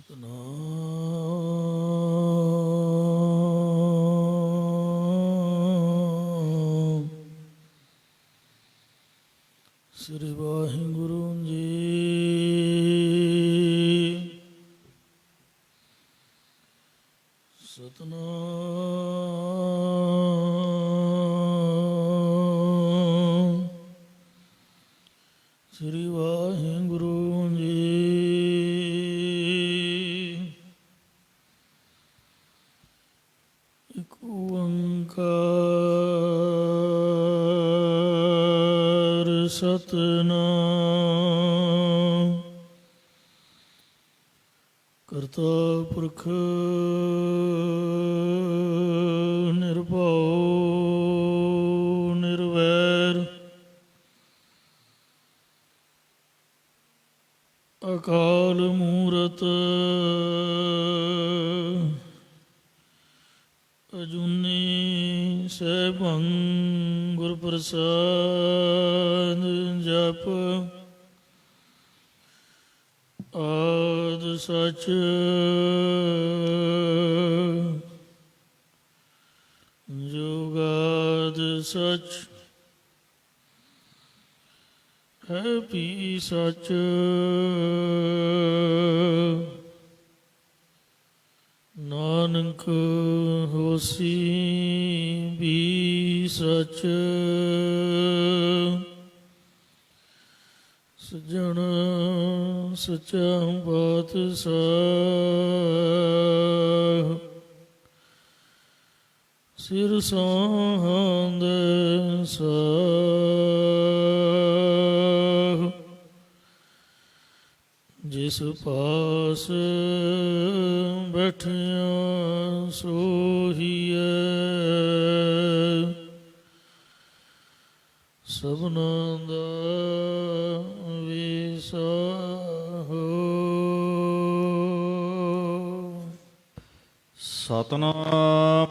ਸਤਿਨਾਮ ਸ੍ਰੀ ਵਾਹਿਗੁਰੂ ਜੀ। ਸਤਿਨਾਮ ਸ੍ਰੀ ਵਾਹਿਗੁਰੂ ਜੀ। ਇਕ ਓੰਕਾਰ ਸਤਿਨਾਮ ਕਰਤਾ ਪੁਰਖ ਨਿਰਭਉ ਨਿਰਵੈਰ ਅਕਾਲ ਮੂਰਤ ਅਜੂਨੀ ਸੈਭੰ ਗੁਰ ਪ੍ਰਸਾਦ ਜਪ ਆਦ ਸਚ ਜੁਗਾਦ ਸਚ ਹੈ ਵੀ ਸਚ ਨਾਨਕ ਹੋਸੀ ਵੀ ਸਚ ਸੱਜਣ ਸੱਚਾ ਪਾਤਸ਼ਾਹ ਸਿਰ ਸਾਂਦ ਸਾਹ ਜਿਸ ਪਾਸ ਬੈਠਿਆ ਸੋਹੀਐ ਸਭਨਾਂ ਦਾ ਵਿਸਾਹੋ। ਸਤਿਨਾਮ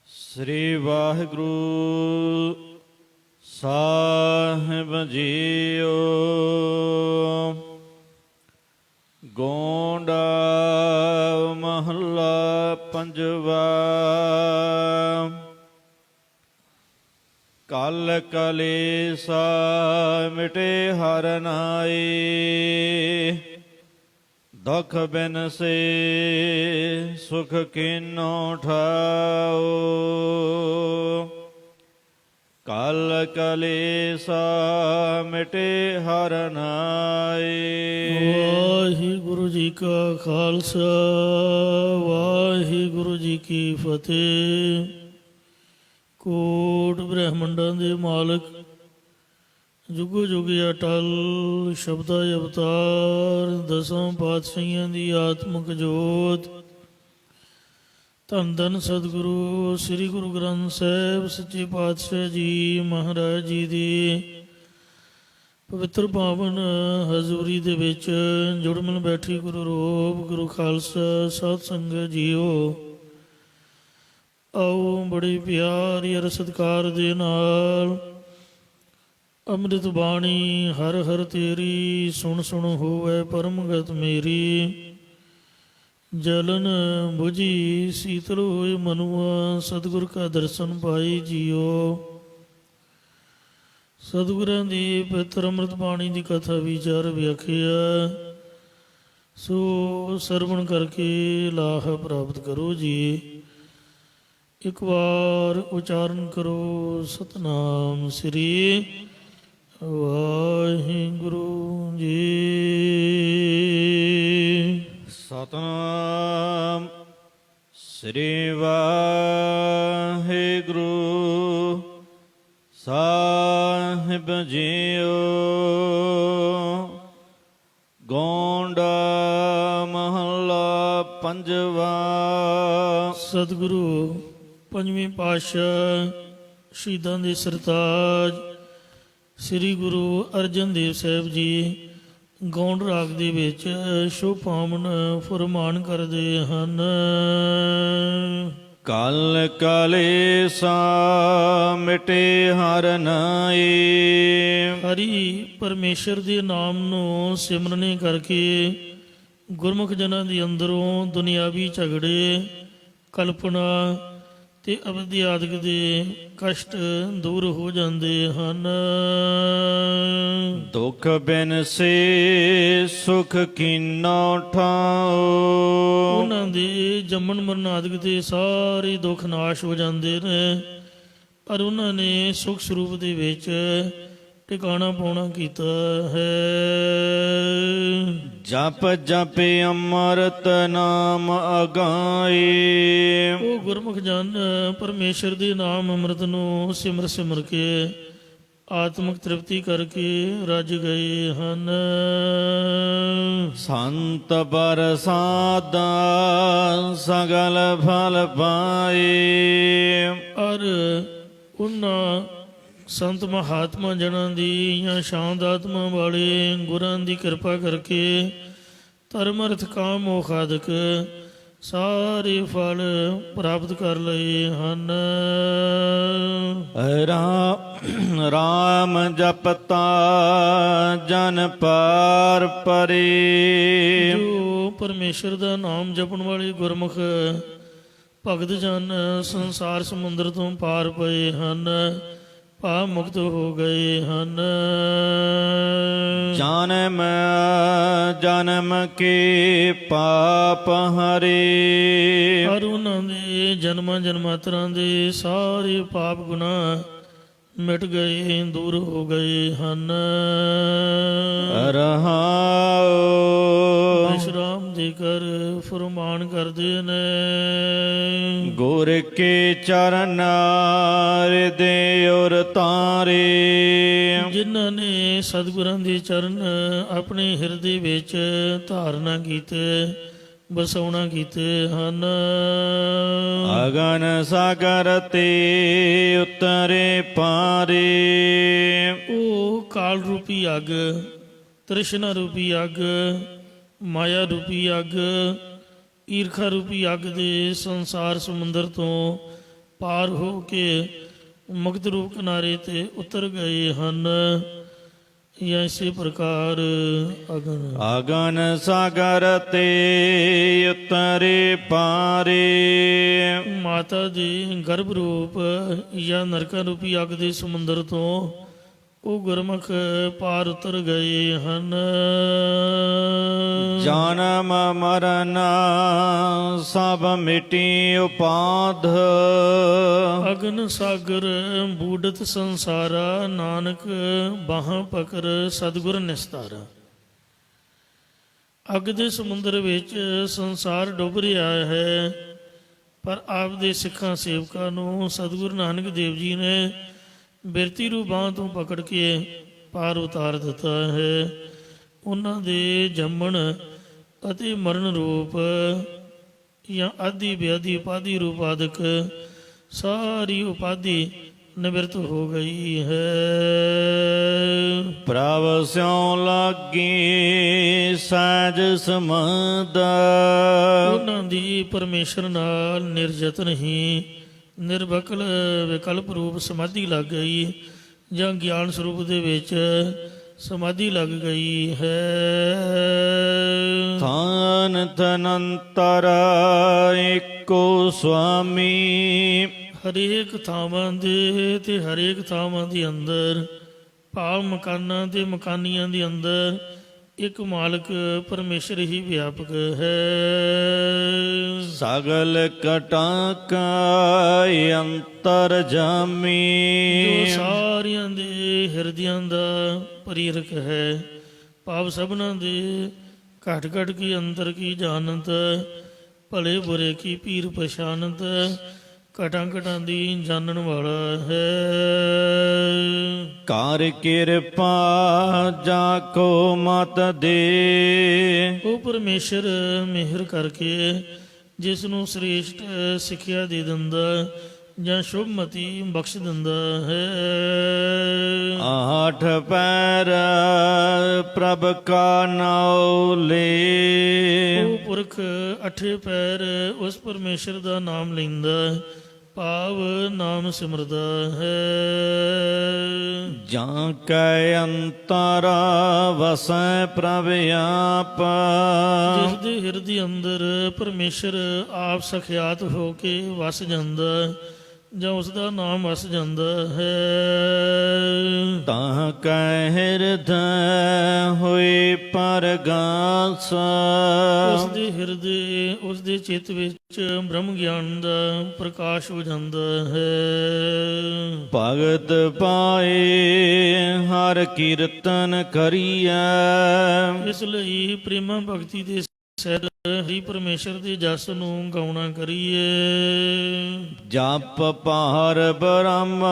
ਸ੍ਰੀ ਵਾਹਿਗੁਰੂ ਸਾਹਿਬ ਜੀਓ। ਗੋਂਡਾ ਮਹੱਲਾ ਪੰਜਵਾ। ਕਲ ਕਲੇਸਾ ਮਿਟੇ ਹਰਿ ਨਾਏ, ਦੁਖ ਬਿਨਸੇ ਸੁਖ ਕੀਨੋ ਠਾਓ। ਕਲ ਕਲੇਸਾ ਮਿਟੇ ਹਰਿ ਨਾਏ। ਵਾਹਿਗੁਰੂ ਜੀ ਕਾ ਖਾਲਸਾ ਵਾਹਿਗੁਰੂ ਜੀ ਕੀ ਫਤਿਹ। ਕੋਟ ਬ੍ਰਹਮੰਡਾਂ ਦੇ ਮਾਲਕ ਜੁਗੋ ਜੁਗ ਅਟਲ ਸ਼ਬਦਾ ਅਵਤਾਰ ਦਸਾਂ ਪਾਤਸ਼ਾਹੀਆਂ ਦੀ ਆਤਮਿਕ ਜੋਤ ਧੰਨ ਧੰਨ ਸਤਿਗੁਰੂ ਸ੍ਰੀ ਗੁਰੂ ਗ੍ਰੰਥ ਸਾਹਿਬ ਸੱਚੇ ਪਾਤਸ਼ਾਹ ਜੀ ਮਹਾਰਾਜ ਜੀ ਦੀ ਪਵਿੱਤਰ ਪਾਵਨ ਹਜ਼ੂਰੀ ਦੇ ਵਿੱਚ ਜੁੜ ਮਿਲ ਬੈਠੀ ਗੁਰੂ ਰੂਪ ਗੁਰੂ ਖਾਲਸਾ ਸਤ ਸੰਗਤ ਜੀਓ। ਆਓ ਬੜੀ ਪਿਆਰੀ ਅਰ ਸਤਿਕਾਰ ਦੇ ਨਾਲ ਅੰਮ੍ਰਿਤ ਬਾਣੀ ਹਰ ਹਰ ਤੇਰੀ ਸੁਣ ਸੁਣ ਹੋਵੇ ਪਰਮਗਤ ਮੇਰੀ। ਜਲਨ ਬੁਝੀ ਸੀਤਲ ਹੋਏ ਮਨੁਆ ਸਤਿਗੁਰ ਕਾ ਦਰਸ਼ਨ ਪਾਈ ਜੀਓ। ਸਤਿਗੁਰਾਂ ਦੀ ਪਵਿੱਤਰ ਅੰਮ੍ਰਿਤ ਬਾਣੀ ਦੀ ਕਥਾ ਵਿਚਾਰ ਵਿਆਖਿਆ ਸੋ ਸਰਵਣ ਕਰਕੇ ਲਾਹ ਪ੍ਰਾਪਤ ਕਰੋ ਜੀ। ਇੱਕ ਵਾਰ ਉਚਾਰਨ ਕਰੋ ਸਤਨਾਮ ਸ੍ਰੀ ਵਾਹਿਗੁਰੂ ਜੀ। ਸਤਨਾਮ ਸ੍ਰੀ ਵਾਹਿਗੁਰੂ ਸਾਹਿਬ ਜੀਓ। ਗੋਂਡਾ ਮਹੱਲਾ ਪੰਜਵਾ। ਸਤਿਗੁਰੂ ਪੰਜਵੇਂ ਪਾਤਸ਼ਾਹ ਸ਼ਹੀਦਾਂ ਦੇ ਸਰਤਾਜ ਸ੍ਰੀ ਗੁਰੂ ਅਰਜਨ ਦੇਵ ਸਾਹਿਬ ਜੀ ਗੌਂਡ ਰਾਗ ਦੇ ਵਿੱਚ ਸ਼ੁਭ ਪਾਵਨ ਫਰਮਾਨ ਕਰਦੇ ਹਨ। ਕਲ ਕਲੇਸਾ ਮਿਟੇ ਹਰਿ ਨਾਏ। ਹਰੀ ਪਰਮੇਸ਼ਰ ਦੇ ਨਾਮ ਨੂੰ ਸਿਮਰਨੇ ਕਰਕੇ ਗੁਰਮੁਖ ਜਨਾਂ ਦੇ ਅੰਦਰੋਂ ਦੁਨਿਆਵੀ ਝਗੜੇ, ਕਲਪਨਾ ਤੇ ਅਵਿਦਿਆਦਿਕ ਦੇ ਕਸ਼ਟ ਦੂਰ ਹੋ ਜਾਂਦੇ ਹਨ। ਦੁਖ ਬਿਨ ਸੇ ਸੁਖ ਕੀਨੋ ਠਾਓ। ਉਹਨਾਂ ਦੇ ਜੰਮਣ ਮਰਨ ਆਦਿਕ ਦੇ ਸਾਰੇ ਦੁੱਖ ਨਾਸ਼ ਹੋ ਜਾਂਦੇ ਨੇ, ਪਰ ਉਹਨਾਂ ਨੇ ਸੁਖ ਸਰੂਪ ਦੇ ਵਿੱਚ ਟਿਕਾਣਾ ਪਾਉਣਾ ਕੀਤਾ ਹੈ। ਜਪ ਜਪ ਅੰਮ੍ਰਿਤ ਨਾਮ ਅਗਾਏ। ਉਹ ਗੁਰਮੁਖ ਜਨ ਪਰਮੇਸ਼ਰ ਦੇ ਨਾਮ ਅੰਮ੍ਰਿਤ ਨੂੰ ਸਿਮਰ ਸਿਮਰ ਕੇ ਆਤਮਿਕ ਤ੍ਰਿਪਤੀ ਕਰਕੇ ਰੱਜ ਗਏ ਹਨ। ਸੰਤ ਬਰਸਾਦਾ ਸਗਲ ਫਲ ਪਾਏ। ਔਰ ਉਹਨਾਂ ਸੰਤ ਮਹਾਤਮਾ ਜਨਾਂ ਦੀ ਜਾਂ ਸ਼ਾਂਤ ਆਤਮਾ ਵਾਲੇ ਗੁਰਾਂ ਦੀ ਕਿਰਪਾ ਕਰਕੇ ਧਰਮ ਅਰਥ ਕਾਮ ਮੋਖ ਆਦਿਕ ਸਾਰੇ ਫਲ ਪ੍ਰਾਪਤ ਕਰ ਲਏ ਹਨ। ਰਾਮ ਜਪਤਾ ਜਨ ਪਾਰ ਪਰੇ। ਜੋ ਪਰਮੇਸ਼ਰ ਦਾ ਨਾਮ ਜਪਣ ਵਾਲੇ ਗੁਰਮੁਖ ਭਗਤ ਜਨ ਸੰਸਾਰ ਸਮੁੰਦਰ ਤੋਂ ਪਾਰ ਪਏ ਹਨ, ਭਾਵ ਮੁਕਤ ਹੋ ਗਏ ਹਨ। ਜਨਮ ਜਨਮ ਕੇ ਪਾਪ ਹਰੇ। ਔਰ ਉਹਨਾਂ ਦੇ ਜਨਮਾਂ ਜਨਮਾਂਤਰਾਂ ਦੇ ਸਾਰੇ ਪਾਪ ਗੁਨਾਹ ਮਿਟ ਗਏ, ਦੂਰ ਹੋ ਗਏ ਹਨ। ਰਹਾਉ ਵਿਸ਼ਰਾਮ ਦੇ ਕਰ ਫਰਮਾਨ ਕਰਦੇ ਨੇ। ਗੁਰ ਕੇ ਚਰਨ ਹਿਰਦੇ ਉਰ ਤਾਰੇ। ਜਿਨ੍ਹਾਂ ਨੇ ਸਤਿਗੁਰਾਂ ਦੇ ਚਰਨ ਆਪਣੇ ਹਿਰਦੇ ਵਿੱਚ ਧਾਰਨਾ ਕੀਤੇ, ਬਸਾਉਣਾ ਕੀਤੇ ਹਨ। ਅਗਨ ਸਾਗਰ ਤੇ ਉਤਰੇ ਪਾਰੇ। ਉਹ ਕਾਲ ਰੂਪੀ ਅੱਗ, ਤ੍ਰਿਸ਼ਨਾ ਰੂਪੀ ਅੱਗ, ਮਾਇਆ ਰੂਪੀ ਅੱਗ, ਈਰਖਾ ਰੂਪੀ ਅੱਗ ਦੇ ਸੰਸਾਰ ਸਮੁੰਦਰ ਤੋਂ ਪਾਰ ਹੋ ਕੇ ਮੁਕਤ ਰੂਪ ਕਿਨਾਰੇ ਤੇ ਉਤਰ ਗਏ ਹਨ। ਜਾਂ ਇਸੇ ਪ੍ਰਕਾਰ ਅਗਨ ਅਗਨ ਸਾਗਰ ਤੇ ਉਤਰੇ ਪਾਰੇ। ਮਾਤਾ ਦੇ ਗਰਭ ਰੂਪ ਜਾਂ ਨਰਕਾਂ ਰੂਪੀ ਅੱਗ ਦੇ ਸਮੁੰਦਰ ਤੋਂ ਉਹ ਗੁਰਮੁਖ ਪਾਰ ਉਤਰ ਗਏ ਹਨ। ਜਨਮ ਮਰਨ ਸਭ ਮਿਟੀ ਉਪਾਧ। ਅਗਨ ਸਾਗਰ ਬੂਡਤ ਸੰਸਾਰਾ, ਨਾਨਕ ਬਾਹਾਂ ਪਕਰ ਸਤਿਗੁਰ ਨਿਸਤਾਰਾ। ਅੱਗ ਦੇ ਸਮੁੰਦਰ ਵਿੱਚ ਸੰਸਾਰ ਡੁੱਬ ਰਿਹਾ ਹੈ, ਪਰ ਆਪ ਦੇ ਸਿੱਖਾਂ ਸੇਵਕਾਂ ਨੂੰ ਸਤਿਗੁਰੂ ਨਾਨਕ ਦੇਵ ਜੀ ਨੇ ਬਿਰਤੀ ਰੂ ਬਾਂਹ ਤੋਂ ਪਕੜ ਕੇ ਪਾਰ ਉਤਾਰ ਦਿੱਤਾ ਹੈ। ਉਹਨਾਂ ਦੇ ਜੰਮਣ ਅਤੇ ਮਰਨ ਰੂਪ ਜਾਂ ਆਦਿ ਵਿਆਧੀ ਉਪਾਧੀ ਰੂਪ ਆਦਿਕ ਸਾਰੀ ਉਪਾਧੀ ਨਿਵਰਤ ਹੋ ਗਈ ਹੈ। ਪ੍ਰਭ ਸਿਉ ਲਾਗੀ ਸਾਜ ਸਮਦ। ਉਹਨਾਂ ਦੀ ਪਰਮੇਸ਼ਰ ਨਾਲ ਨਿਰਜਤਨ ਹੀ ਨਿਰਵਕਲ ਵਿਕਲਪ ਰੂਪ ਸਮਾਧੀ ਲੱਗ ਗਈ, ਜਾਂ ਗਿਆਨ ਸਰੂਪ ਦੇ ਵਿੱਚ ਸਮਾਧੀ ਲੱਗ ਗਈ ਹੈ। ਥਾਨ ਤਨੰਤਰ ਏਕੋ ਸੁਆਮੀ। ਹਰੇਕ ਥਾਵਾਂ ਦੇ ਤੇ ਹਰੇਕ ਥਾਵਾਂ ਦੇ ਅੰਦਰ, ਭਾਵ ਮਕਾਨਾਂ ਤੇ ਮਕਾਨੀਆਂ ਦੇ ਅੰਦਰ ਇੱਕ ਮਾਲਕ ਪਰਮੇਸ਼ਰ ਹੀ ਵਿਆਪਕ ਹੈ। ਸਗਲ ਕਟਾਂ ਕਾ ਅੰਤਰ ਜਾਮੀ। ਜੋ ਸਾਰਿਆਂ ਦੇ ਹਿਰਦਿਆਂ ਦਾ ਪਰੀਰਖ ਹੈ, ਭਾਵ ਸਭਨਾਂ ਦੇ ਘਟ ਘਟ ਕੀ ਅੰਤਰ ਕੀ ਜਾਣਤ, ਭਲੇ ਬੁਰੇ ਕੀ ਪੀਰ ਪਛਾਨਤ, ਘਟਾਂ ਘਟਾਂ ਦੀ ਜਾਣਨ ਵਾਲਾ ਹੈ। ਕਰ ਕਿਰਪਾ ਜਾ ਕੋ ਮਤ ਦੇ। ਉਹ ਪਰਮੇਸ਼ਰ ਮਿਹਰ ਕਰਕੇ ਜਿਸ ਨੂੰ ਸ੍ਰੇਸ਼ਟ ਸਿੱਖਿਆ ਦੇ ਦਿੰਦਾ ਜਾਂ ਸ਼ੁਭਮਤੀ ਬਖਸ਼ ਦਿੰਦਾ ਹੈ। ਆਠ ਪੈਰ ਪ੍ਰਭ ਕਾ ਨਾਉ ਲੇ। ਉਹ ਪੁਰਖ ਅਠੇ ਪੈਰ ਉਸ ਪਰਮੇਸ਼ਰ ਦਾ ਨਾਮ ਲੈਂਦਾ, ਭਾਵ ਨਾਮ ਸਿਮਰਦਾ ਹੈ। ਜਾਂ ਕੈ ਅੰਤਰ ਵਸੈ ਪ੍ਰਭ ਆਪ, ਜਿਸ ਦੇ ਹਿਰਦੇ ਅੰਦਰ ਪਰਮੇਸ਼ਰ ਆਪ ਸਖਿਆਤ ਹੋ ਕੇ ਵਸ ਜਾਂਦਾ ਜਾਂ ਉਸ ਦਾ ਨਾਮ ਵਸ ਜਾਂਦਾ ਹੈ। ਤਾਂ ਕੈ ਹਿਰਦੈ ਹੋਏ ਪਰਗਾਸ, ਉਸ ਦੇ ਹਿਰਦੇ ਉਸ ਦੇ ਚਿੱਤ ਵਿੱਚ ਬ੍ਰਹਮ ਗਿਆਨ ਦਾ ਪ੍ਰਕਾਸ਼ ਹੋ ਜਾਂਦਾ ਹੈ। ਭਗਤ ਪਾਏ ਹਰ ਕੀਰਤਨ ਕਰੀਐ, ਇਸ ਲਈ ਪ੍ਰੇਮਾ ਭਗਤੀ ਦੇ ਸਹਿਤ ਹਰੀ ਪਰਮੇਸ਼ਰ ਦੇ ਜਸ ਨੂੰ ਗਾਉਣਾ ਕਰੀਏ। ਜਪ ਭਾਰ ਬ੍ਰਹਮ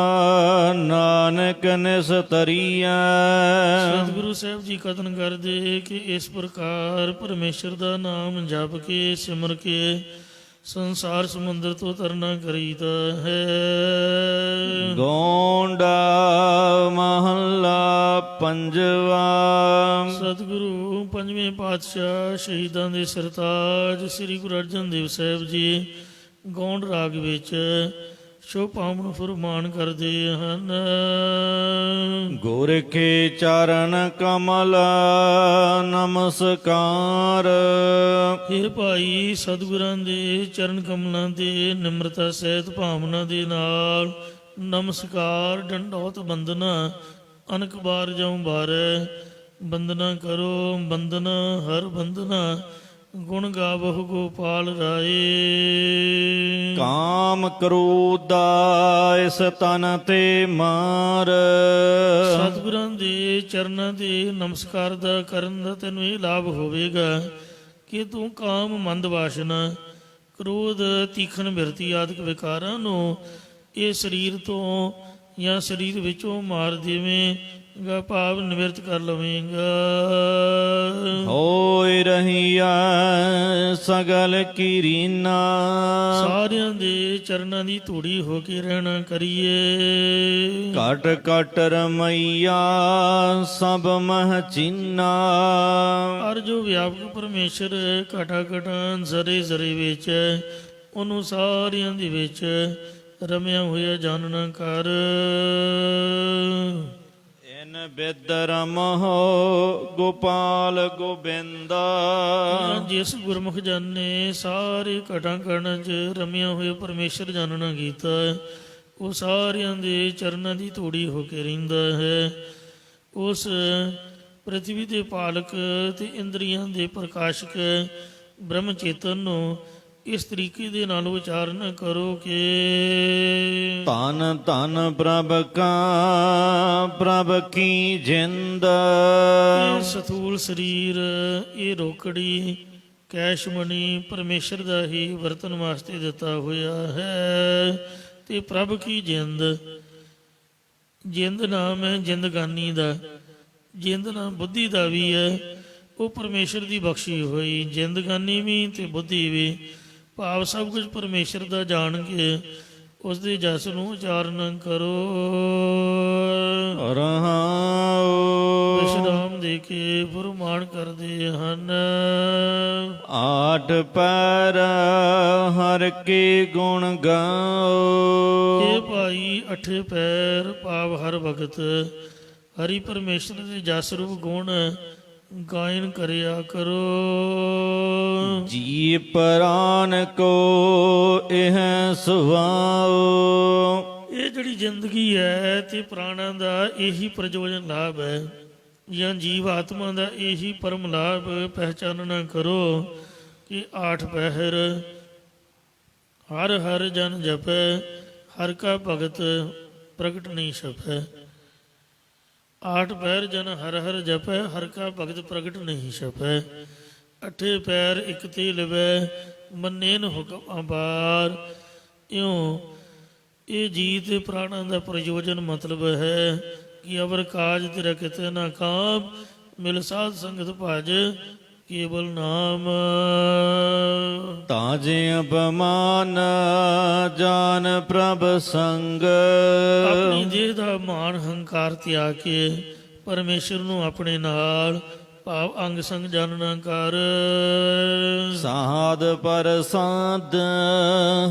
ਨਾਨਕ ਨਿਸਤਰੀਐ, ਸਤਿਗੁਰੂ ਸਾਹਿਬ ਜੀ ਕਥਨ ਕਰਦੇ ਕਿ ਇਸ ਪ੍ਰਕਾਰ ਪਰਮੇਸ਼ਰ ਦਾ ਨਾਮ ਜਪ ਕੇ ਸਿਮਰ ਕੇ ਸੰਸਾਰ ਸਮੁੰਦਰ ਤੋਂ ਤਰਨਾ ਕਰੀਦਾ ਹੈ। ਗੋਂਡਾ ਮਹੱਲਾ ਪੰਜਵਾ। ਸਤਿਗੁਰੂ ਪੰਜਵੇਂ ਪਾਤਸ਼ਾਹ ਸ਼ਹੀਦਾਂ ਦੇ ਸਰਤਾਜ ਸ੍ਰੀ ਗੁਰੂ ਅਰਜਨ ਦੇਵ ਸਾਹਿਬ ਜੀ ਗੌਂਡ ਰਾਗ ਵਿੱਚ ਸ਼ੋਭਾਵਨ ਫੁਰਮਾਨ ਕਰਦੇ ਹਨ। ਗੁਰ ਕੇ ਚਰਨ ਕਮਲ ਨਮਸਕਾਰ, ਇਹ ਭਾਈ ਸਤਿਗੁਰਾਂ ਦੇ ਚਰਨ ਕਮਲਾਂ ਦੇ ਨਿਮਰਤਾ ਸਹਿਤ ਭਾਵਨਾ ਦੇ ਨਾਲ ਨਮਸਕਾਰ ਡੰਡੌਤ ਬੰਦਨਾ ਅਨਕ ਬਾਰ ਜਾਉ ਬਾਰੈ, ਬੰਦਨਾ ਕਰੋ ਬੰਦਨਾ ਹਰ ਬੰਦਨਾ ਗੁਣ ਗਾਵਹੁ ਗੋਪਾਲ ਰਾਏ। ਕਾਮ ਕਰੋਧਾ ਇਸ ਤਨ ਤੇ ਮਾਰ, ਸਤਿਗੁਰਾਂ ਦੇ ਚਰਨਾਂ ਦੇ ਨਮਸਕਾਰ ਦਾ ਕਰਨ ਦਾ ਤੈਨੂੰ ਇਹ ਲਾਭ ਹੋਵੇਗਾ ਕਿ ਤੂੰ ਕਾਮ ਮੰਦ ਵਾਸ਼ਨਾ ਕ੍ਰੋਧ ਤੀਖਣ ਬਿਰਤੀ ਆਦਿਕ ਵਿਕਾਰਾਂ ਨੂੰ ਇਹ ਸਰੀਰ ਤੋਂ ਜਾਂ ਸਰੀਰ ਵਿੱਚੋਂ ਮਾਰ ਦੇਵੇਂਗਾ, ਭਾਵ ਨਿਵਰਤ ਕਰ ਲਵੇਂਗਾ। ਹੋਇ ਰਹੀਆ ਸਗਲ ਕੀਰੀਨਾ, ਸਾਰਿਆਂ ਦੇ ਚਰਨਾਂ ਦੀ ਧੂੜੀ ਹੋ ਕੇ ਰਹਿਣਾ ਕਰੀਏ। ਘਟ ਘਟ ਰਮਈਆ ਸਭ ਮਹ ਚੀਨਾ, ਔਰ ਜੋ ਵਿਆਪਕ ਪਰਮੇਸ਼ਰ ਘਟਾ ਘਟਾਂ ਜ਼ਰੇ ਜ਼ਰੇ ਵਿੱਚ ਉਹਨੂੰ ਸਾਰਿਆਂ ਦੇ ਵਿੱਚ ਰਮਿਆ ਹੋਇਆ ਜਾਣਨਾ ਕਰ। ਇਨ ਬਿਦ ਰਮਹੁ ਗੋਪਾਲ ਗੋਬਿੰਦਾ, ਜਿਸ ਗੁਰਮੁਖ ਜਨ ਨੇ ਸਾਰੇ ਘਟਾਂ ਘਟਾਂ 'ਚ ਰਮਿਆ ਹੋਇਆ ਪਰਮੇਸ਼ਰ ਜਾਣਨਾ ਕੀਤਾ ਉਹ ਸਾਰਿਆਂ ਦੇ ਚਰਨਾਂ ਦੀ ਧੂੜੀ ਹੋ ਕੇ ਰਹਿੰਦਾ ਹੈ। ਉਸ ਪ੍ਰਥਵੀ ਦੇ ਪਾਲਕ ਤੇ ਇੰਦਰੀਆਂ ਦੇ ਪ੍ਰਕਾਸ਼ਕ ਬ੍ਰਹਮ ਚੇਤਨ ਨੂੰ ਇਸ ਤਰੀਕੇ ਦੇ ਨਾਲ ਉਚਾਰਨ ਕਰੋ ਕਿ ਧਨ ਧਨ ਪ੍ਰਭ ਕਾ ਪ੍ਰਭ ਕੀ ਜਿੰਦ, ਇਹ ਸਥੂਲ ਸਰੀਰ ਇਹ ਰੋਕੜੀ ਕੈਸ਼ਮਣੀ ਪਰਮੇਸ਼ਰ ਦਾ ਹੀ ਵਰਤਨ ਵਾਸਤੇ ਦਿੱਤਾ ਹੋਇਆ ਹੈ। ਤੇ ਪ੍ਰਭ ਕੀ ਜਿੰਦ, ਜਿੰਦ ਨਾਮ ਹੈ ਜਿੰਦਗਾਨੀ ਦਾ, ਜਿੰਦ ਨਾਮ ਬੁੱਧੀ ਦਾ ਵੀ ਹੈ, ਉਹ ਪਰਮੇਸ਼ਰ ਦੀ ਬਖਸ਼ੀ ਹੋਈ ਜਿੰਦਗਾਨੀ ਵੀ ਤੇ ਬੁੱਧੀ ਵੀ, ਭਾਵ ਸਭ ਕੁਝ ਪਰਮੇਸ਼ਰ ਦਾ ਜਾਣ ਕੇ ਉਸ ਦੇ ਜਸ ਨੂੰ ਉਚਾਰਨ ਕਰੋ। ਰਹਾਉ ਵਿਸ਼ਰਾਮ ਦੇ ਕੇ ਫੁਰਮਾਨ ਕਰਦੇ ਹਨ। ਆਠ ਪੈਰ ਹਰ ਕੇ ਗੁਣ ਗਾਓ, ਇਹ ਭਾਈ ਅਠੇ ਪੈਰ ਭਾਵ ਹਰ ਵਕਤ ਹਰੀ ਪਰਮੇਸ਼ਰ ਦੇ ਜਸ ਰੂਪ ਗੁਣ ਗਾਇਨ ਕਰਿਆ ਕਰੋ। ਜੀ ਪ੍ਰਾਨ ਕੋ ਇਹ ਸੁਭਾਉ, ਇਹ ਜਿਹੜੀ ਜ਼ਿੰਦਗੀ ਹੈ ਤੇ ਪ੍ਰਾਣਾਂ ਦਾ ਇਹੀ ਪ੍ਰਯੋਜਨ ਲਾਭ ਹੈ ਜਾਂ ਜੀਵ ਆਤਮਾ ਦਾ ਇਹੀ ਪਰਮ ਲਾਭ ਪਹਿਚਾਨਣਾ ਕਰੋ ਕਿ ਆਠ ਪਹਿਰ ਹਰ ਹਰ ਜਨ ਜਪੈ, ਹਰ ਕਾ ਭਗਤ ਪ੍ਰਗਟ ਨਹੀਂ ਛਪੈ। ਆਠ ਪੈਰ ਜਨ ਹਰ ਹਰ ਜਪੈ, ਹਰ ਕਾ ਭਗਤ ਪ੍ਰਗਟ ਨਹੀਂ ਛਪੈ। ਅਠੇ ਪੈਰ ਇਕ ਤੇ ਲਿਵੈ, ਮੰਨੇਨ ਹੁਕਮ ਅਬਾਰ। ਇਉਂ ਇਹ ਜੀਤ ਪ੍ਰਾਣਾਂ ਦਾ ਪ੍ਰਯੋਜਨ ਮਤਲਬ ਹੈ ਕਿ ਅਵਰ ਕਾਜ ਤੇਰਾ ਕਿਤੇ ਨਾ ਕਾਮ, ਮਿਲ ਸਾਧ ਸੰਗਤ ਭਜ ਕੇਵਲ ਨਾਮ। ਤਾਜੇ ਅਪਮਾਨ ਜਾਨ ਪ੍ਰਭ ਸੰਗ, ਆਪਣੀ ਦੇਹ ਦਾ ਮਾਣ ਹੰਕਾਰ ਤਿਆਗ ਕੇ ਪਰਮੇਸ਼ਰ ਨੂੰ ਆਪਣੇ ਨਾਲ ਭਾਵ ਅੰਗ ਸੰਗ ਜਾਣਨਾ ਕਰ। ਸਾਧ ਪ੍ਰਸਾਦ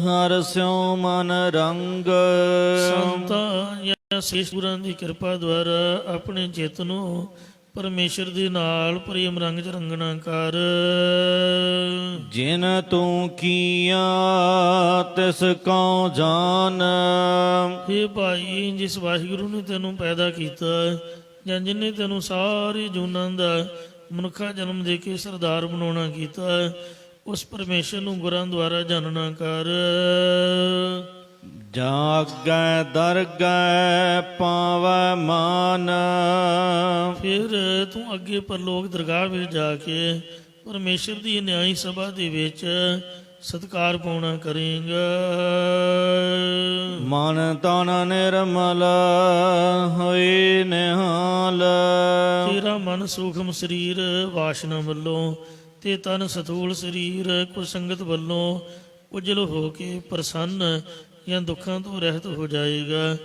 ਹਰਿ ਸਿਉ ਮਨ ਰੰਗ। ਸੰਤਾਂ ਜਾਂ ਸੇਸ਼ ਗੁਰਾਂ ਦੀ ਕਿਰਪਾ ਦੁਆਰਾ ਆਪਣੇ ਚਿੱਤ ਨੂੰ ਪਰਮੇਸ਼ਰ ਦੇ ਨਾਲ ਪ੍ਰੇਮ ਰੰਗ ਚ ਰੰਗਣਾ ਕਰ। ਜਿਨ ਤੂੰ ਕੀਆ ਤਿਸ ਕਉ ਜਾਨ। ਇਹ ਭਾਈ, ਜਿਸ ਵਾਹਿਗੁਰੂ ਨੇ ਤੈਨੂੰ ਪੈਦਾ ਕੀਤਾ ਜਾਂ ਜਿਹਨੇ ਤੈਨੂੰ ਸਾਰੇ ਜੂਨਾਂ ਦਾ ਮਨੁੱਖਾ ਜਨਮ ਦੇ ਕੇ ਸਰਦਾਰ ਬਣਾਉਣਾ ਕੀਤਾ, ਉਸ ਪਰਮੇਸ਼ਰ ਨੂੰ ਗੁਰਾਂ ਦੁਆਰਾ ਜਾਣਨਾ ਕਰ। ਜਾਗੈ ਦਰਗਹਿ ਪਾਵੈ ਮਾਨ। ਫਿਰ ਤੂੰ ਅੱਗੇ ਪਰਲੋਕ ਦਰਗਾਹ ਵਿੱਚ ਜਾ ਕੇ ਪਰਮੇਸ਼ਰ ਦੀ ਨਿਆਈ ਸਭਾ ਦੇ ਵਿੱਚ ਸਤਿਕਾਰ ਪਾਉਣਾ ਕਰੇਂਗਾ। ਮਨ ਤਨ ਨਿਰਮਲ ਹੋਏ ਨਿਹਾਲ। ਤੇਰਾ ਮਨ ਸੂਖਮ ਸਰੀਰ ਵਾਸ਼ਨਾ ਵੱਲੋਂ ਤੇ ਤਨ ਸਥੂਲ ਸਰੀਰ ਕੁਸੰਗਤ ਵੱਲੋਂ ਉਜਲ ਹੋ ਕੇ ਪ੍ਰਸੰਨ ਜਾਂ ਦੁੱਖਾਂ ਤੋਂ ਰਹਿਤ ਹੋ ਜਾਏਗਾ,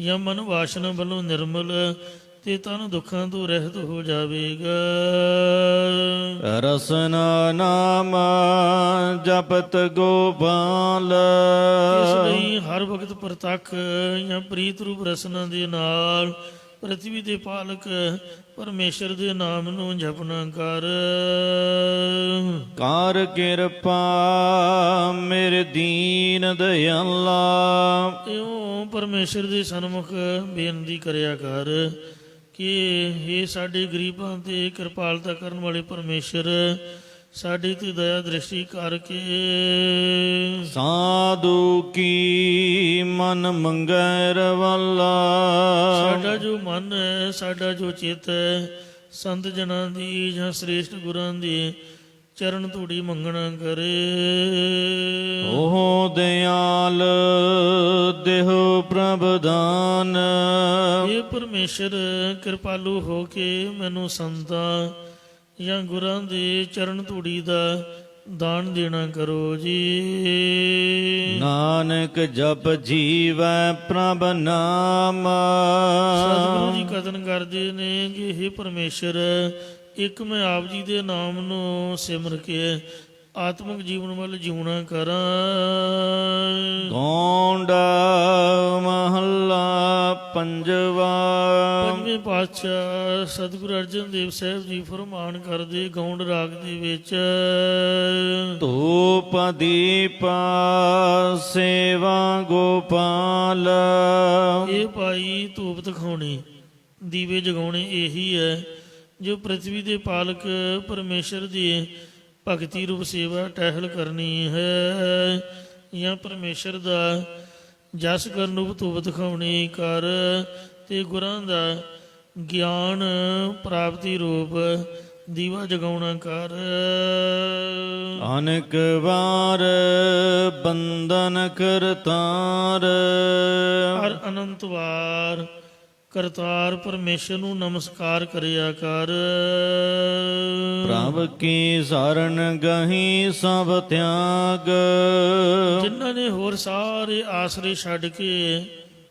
ਜਾਂ ਮਨ ਵਾਸ਼ਨਾ ਵੱਲੋਂ ਨਿਰਮਲ ਤੇ ਤਨ ਦੁੱਖਾਂ ਤੋਂ ਰਹਿਤ ਹੋ ਜਾਵੇਗਾ। ਰਸਨਾ ਨਾਮ ਜਪਤ ਗੋਪਾਲ। ਇਸ ਲਈ ਹਰ ਵਕਤ ਪ੍ਰਤੱਖ ਜਾਂ ਪ੍ਰੀਤ ਰੂਪ ਰਸਨਾ ਦੇ ਨਾਲ ਪ੍ਰਥਵੀ ਦੇ ਪਾਲਕ ਪਰਮੇਸ਼ਰ ਦੇ ਨਾਮ ਨੂੰ ਜਪਣਾ ਕਰ। ਕਰ ਕਿਰਪਾ ਮੇਰੇ ਦੀਨ ਦਇਆਲਾ। ਇਉਂ ਪਰਮੇਸ਼ਰ ਦੇ ਸਨਮੁਖ ਬੇਨਤੀ ਕਰਿਆ ਕਰ ਕਿ ਇਹ ਸਾਡੇ ਗਰੀਬਾਂ ਤੇ ਕਿਰਪਾਲਤਾ ਕਰਨ ਵਾਲੇ ਪਰਮੇਸ਼ਰ, ਸਾਡੇ ਤੇ ਦਇਆ ਦ੍ਰਿਸ਼ਟੀ ਕਰਕੇ ਸਾਧੂ ਕੀ ਮਨ ਮੰਗੈ ਰਵਾਲਾ। ਸਾਡਾ ਜੋ ਮਨ ਹੈ, ਸਾਡਾ ਜੋ ਚਿੱਤ ਹੈ, ਸੰਤ ਜਨਾਂ ਦੀ ਜਾਂ ਸ੍ਰੇਸ਼ਟ ਗੁਰਾਂ ਦੀ ਚਰਨ ਧੂੜੀ ਮੰਗਣਾ ਕਰੇ। ਓਹ ਦਿਆਲ ਦੇਹੁ ਪ੍ਰਭ ਦਾਨ। ਇਹ ਪਰਮੇਸ਼ਰ ਕਿਰਪਾਲੂ ਹੋ ਕੇ ਮੈਨੂੰ ਸੰਤਾਂ ਜਾਂ ਗੁਰਾਂ ਦੇ ਚਰਨ ਧੂੜੀ ਦਾ ਦਾਨ ਦੇਣਾ ਕਰੋ ਜੀ। ਨਾਨਕ ਜਪ ਜੀਵੈ ਪ੍ਰਭ ਨਾਮ। ਸਤਿਗੁਰੂ ਜੀ ਕਥਨ ਕਰਦੇ ਨੇ ਕਿ ਇਹ ਪਰਮੇਸ਼ਰ, ਇੱਕ ਮੈਂ ਆਪ ਜੀ ਦੇ ਨਾਮ ਨੂੰ ਸਿਮਰ ਕੇ ਆਤਮਿਕ ਜੀਵਨ ਵੱਲ ਜਿਉਣਾ ਕਰਾਂ। ਗੌਂਡਾ ਮਹੱਲਾ ਪੰਜਵਾ। ਪੰਜਵੇਂ ਪਾਤਸ਼ਾਹ ਸਤਿਗੁਰੂ ਅਰਜਨ ਦੇਵ ਸਾਹਿਬ ਜੀ ਫਰਮਾਨ ਕਰਦੇ ਗੌਂਡ ਰਾਗ ਦੇ ਵਿੱਚ, ਧੂਪ ਦੀਪ ਸੇਵਾ ਗੋਪਾਲ। ਇਹ ਭਾਈ ਧੂਪ ਦਿਖਾਉਣੀ, ਦੀਵੇ ਜਗਾਉਣੇ ਇਹੀ ਹੈ ਜੋ ਪ੍ਰਥਵੀ ਦੇ ਪਾਲਕ ਪਰਮੇਸ਼ਰ ਦੀ ਭਗਤੀ ਰੂਪ ਸੇਵਾ ਟਹਿਲ ਕਰਨੀ ਹੈ, ਜਾਂ ਪਰਮੇਸ਼ਰ ਦਾ ਜਸ ਕਰਨ ਰੂਪ ਧੂਪ ਦਿਖਾਉਣੀ ਕਰ, ਤੇ ਗੁਰਾਂ ਦਾ ਗਿਆਨ ਪ੍ਰਾਪਤੀ ਰੂਪ ਦੀਵਾ ਜਗਾਉਣਾ ਕਰ। ਅਨੇਕ ਵਾਰ ਬੰਧਨ ਕਰਤਾਰ। ਹਰ ਅਨੰਤ ਵਾਰ ਕਰਤਾਰ ਪਰਮੇਸ਼ਰ ਨੂੰ ਨਮਸਕਾਰ ਕਰਿਆ ਕਰ। ਪ੍ਰਭ ਕੀ ਸ਼ਰਨ ਗਹੀ ਸਭ ਤਿਆਗ। ਜਿਨ੍ਹਾਂ ਨੇ ਹੋਰ ਸਾਰੇ ਆਸਰੇ ਛੱਡ ਕੇ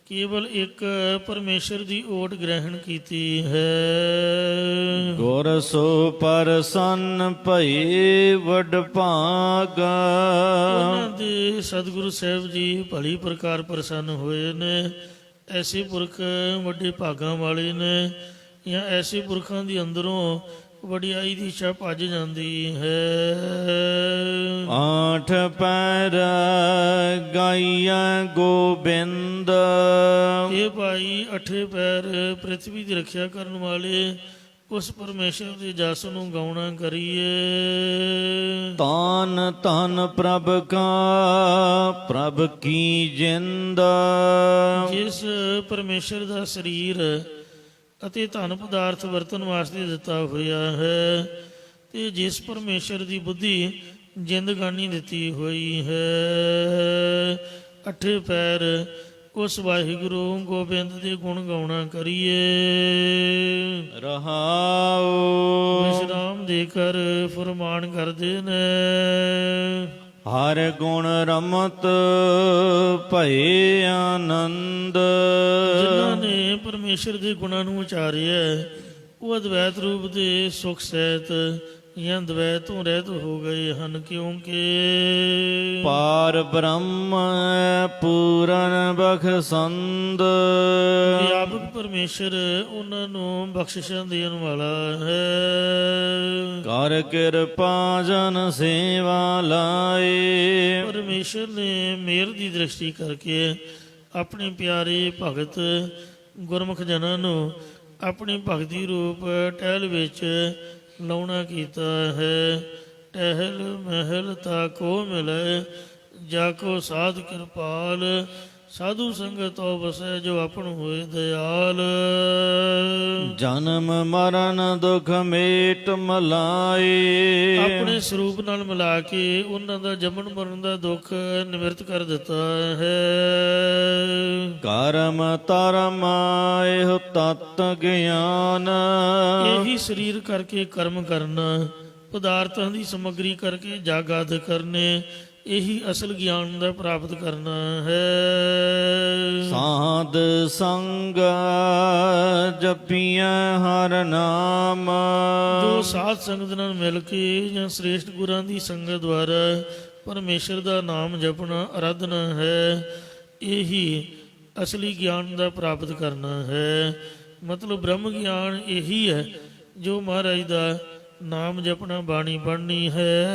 ਕੇਵਲ ਇੱਕ ਪਰਮੇਸ਼ਰ ਦੀ ਓਟ ਗ੍ਰਹਿਣ ਕੀਤੀ ਹੈ, ਗੁਰ ਸੋ ਪ੍ਰਸੰਨ ਭਈ ਵਡ ਭਾਗ। ਉਹਨਾਂ ਦੇ ਸਤਿਗੁਰੂ ਸਾਹਿਬ ਜੀ ਭਲੀ ਪ੍ਰਕਾਰ ਪ੍ਰਸੰਨ ਹੋਏ ਨੇ। ਐਸੇ ਪੁਰਖ ਵੱਡੇ ਭਾਗਾਂ ਵਾਲੇ ਨੇ, ਜਾਂ ਐਸੇ ਪੁਰਖਾਂ ਦੀ ਅੰਦਰੋਂ ਵਡਿਆਈ ਦੀ ਇੱਛਾ ਭੱਜ ਜਾਂਦੀ ਹੈ। ਆਠ ਪੈਰ ਗਾਈਐ ਗੋਬਿੰਦ। ਇਹ ਭਾਈ ਅਠੇ ਪੈਰ ਪ੍ਰਥਵੀ ਦੀ ਰੱਖਿਆ ਕਰਨ ਵਾਲੇ ਉਸ ਪਰਮੇਸ਼ਰ ਦੇ ਜਸ ਨੂੰ ਗਾਉਣਾ ਕਰੀਏ। ਤਾਨ ਧਨ ਪ੍ਰਭ ਕਾ ਪ੍ਰਭ ਕੀ ਜਿੰਦ। ਜਿਸ ਪਰਮੇਸ਼ਰ ਦਾ ਸਰੀਰ ਅਤੇ ਧਨ ਪਦਾਰਥ ਵਰਤਣ ਵਾਸਤੇ ਦਿੱਤਾ ਹੋਇਆ ਹੈ, ਤੇ ਜਿਸ ਪਰਮੇਸ਼ਰ ਦੀ ਬੁੱਧੀ ਜਿੰਦਗਾਨੀ ਦਿੱਤੀ ਹੋਈ ਹੈ, ਅਠੇ ਪੈਰ ਉਸ ਵਾਹਿਗੁਰੂ ਗੋਬਿੰਦ ਦੇ ਗੁਣ ਗਾਉਣਾ ਕਰੀਏ। ਰਹਾਉ ਵਿਸ਼ਰਾਮ ਦੇ ਕਰ ਫਰਮਾਨ ਕਰਦੇ ਨੇ, ਹਰ ਗੁਣ ਰਮਤ ਭਏ ਆਨੰਦ। ਜਿਨ੍ਹਾਂ ਨੇ ਪਰਮੇਸ਼ਰ ਦੇ ਗੁਣਾਂ ਨੂੰ ਉਚਾਰਿਆ ਉਹ ਅਦਵੈਤ ਰੂਪ ਦੇ ਸੁਖ ਸਹਿਤ ਜਾਂ ਦਵੈਤ ਤੋਂ ਰਹਿਤ ਹੋ ਗਏ ਹਨ, ਕਿਉਂਕਿ ਪਾਰ ਬ੍ਰਹਮ ਪੂਰਨ ਬਖਸ਼ੰਦ ਵਿਆਪਕ ਪਰਮੇਸ਼ਰ ਉਹਨਾਂ ਨੂੰ ਬਖਸ਼ਿਸ਼ਾਂ ਦੇਣ ਵਾਲਾ ਹੈ। ਕਰ ਕਿਰਪਾ ਜਨ ਸੇਵਾ ਲਾਏ ਪਰਮੇਸ਼ਰ ਨੇ ਮਿਹਰ ਦੀ ਦ੍ਰਿਸ਼ਟੀ ਕਰਕੇ ਆਪਣੇ ਪਿਆਰੇ ਭਗਤ ਗੁਰਮੁਖ ਜਨਾਂ ਨੂੰ ਆਪਣੀ ਭਗਤੀ ਰੂਪ ਟਹਿਲ ਵਿੱਚ ਲਾਉਣਾ ਕੀਤਾ ਹੈ। ਟਹਿਲ ਮਹਿਲ ਤਾ ਕੋ ਮਿਲੇ, ਜਾ ਕੋ ਸਾਧ ਕਿਰਪਾਲ, ਸਾਧੂ ਸੰਗਤ ਤੋ ਬਸੈ ਜੋ ਆਪਣ ਹੋਏ ਦਿਆਲ। ਜਨਮ ਮਰਨ ਦੁਖ ਮੇਟ ਮਲਾਏ ਆਪਣੇ ਸਰੂਪ ਨਾਲ ਮਿਲਾ ਕੇ ਉਹਨਾਂ ਦਾ ਜੰਮਣ ਮਰਨ ਦਾ ਦੁੱਖ ਨਿਵਰਤ ਕਰ ਦਿੱਤਾ ਹੈ। ਕਰਮ ਧਰਮ ਇਹੋ ਤਤ ਗਿਆਨ ਇਹੀ ਸਰੀਰ ਕਰਕੇ ਕਰਮ ਕਰਨਾ, ਪਦਾਰਥਾਂ ਦੀ ਸਮੱਗਰੀ ਕਰਕੇ ਜਾਗਾਦ ਕਰਨੇ, ਇਹੀ ਅਸਲ ਗਿਆਨ ਦਾ ਪ੍ਰਾਪਤ ਕਰਨਾ ਹੈ। ਸਾਧ ਸੰਗ ਜਪੀਐ ਹਰ ਨਾਮ ਜੋ ਸਾਧ ਸੰਗਤ ਨਾਲ ਮਿਲ ਕੇ ਜਾਂ ਸ੍ਰੇਸ਼ਟ ਗੁਰਾਂ ਦੀ ਸੰਗਤ ਦੁਆਰਾ ਪਰਮੇਸ਼ਰ ਦਾ ਨਾਮ ਜਪਣਾ ਆਰਾਧਨਾ ਹੈ, ਇਹੀ ਅਸਲੀ ਗਿਆਨ ਦਾ ਪ੍ਰਾਪਤ ਕਰਨਾ ਹੈ। ਮਤਲਬ ਬ੍ਰਹਮ ਗਿਆਨ ਇਹੀ ਹੈ ਜੋ ਮਹਾਰਾਜ ਦਾ ਨਾਮ ਜਪਣਾ ਬਾਣੀ ਪੜ੍ਹਨੀ ਹੈ।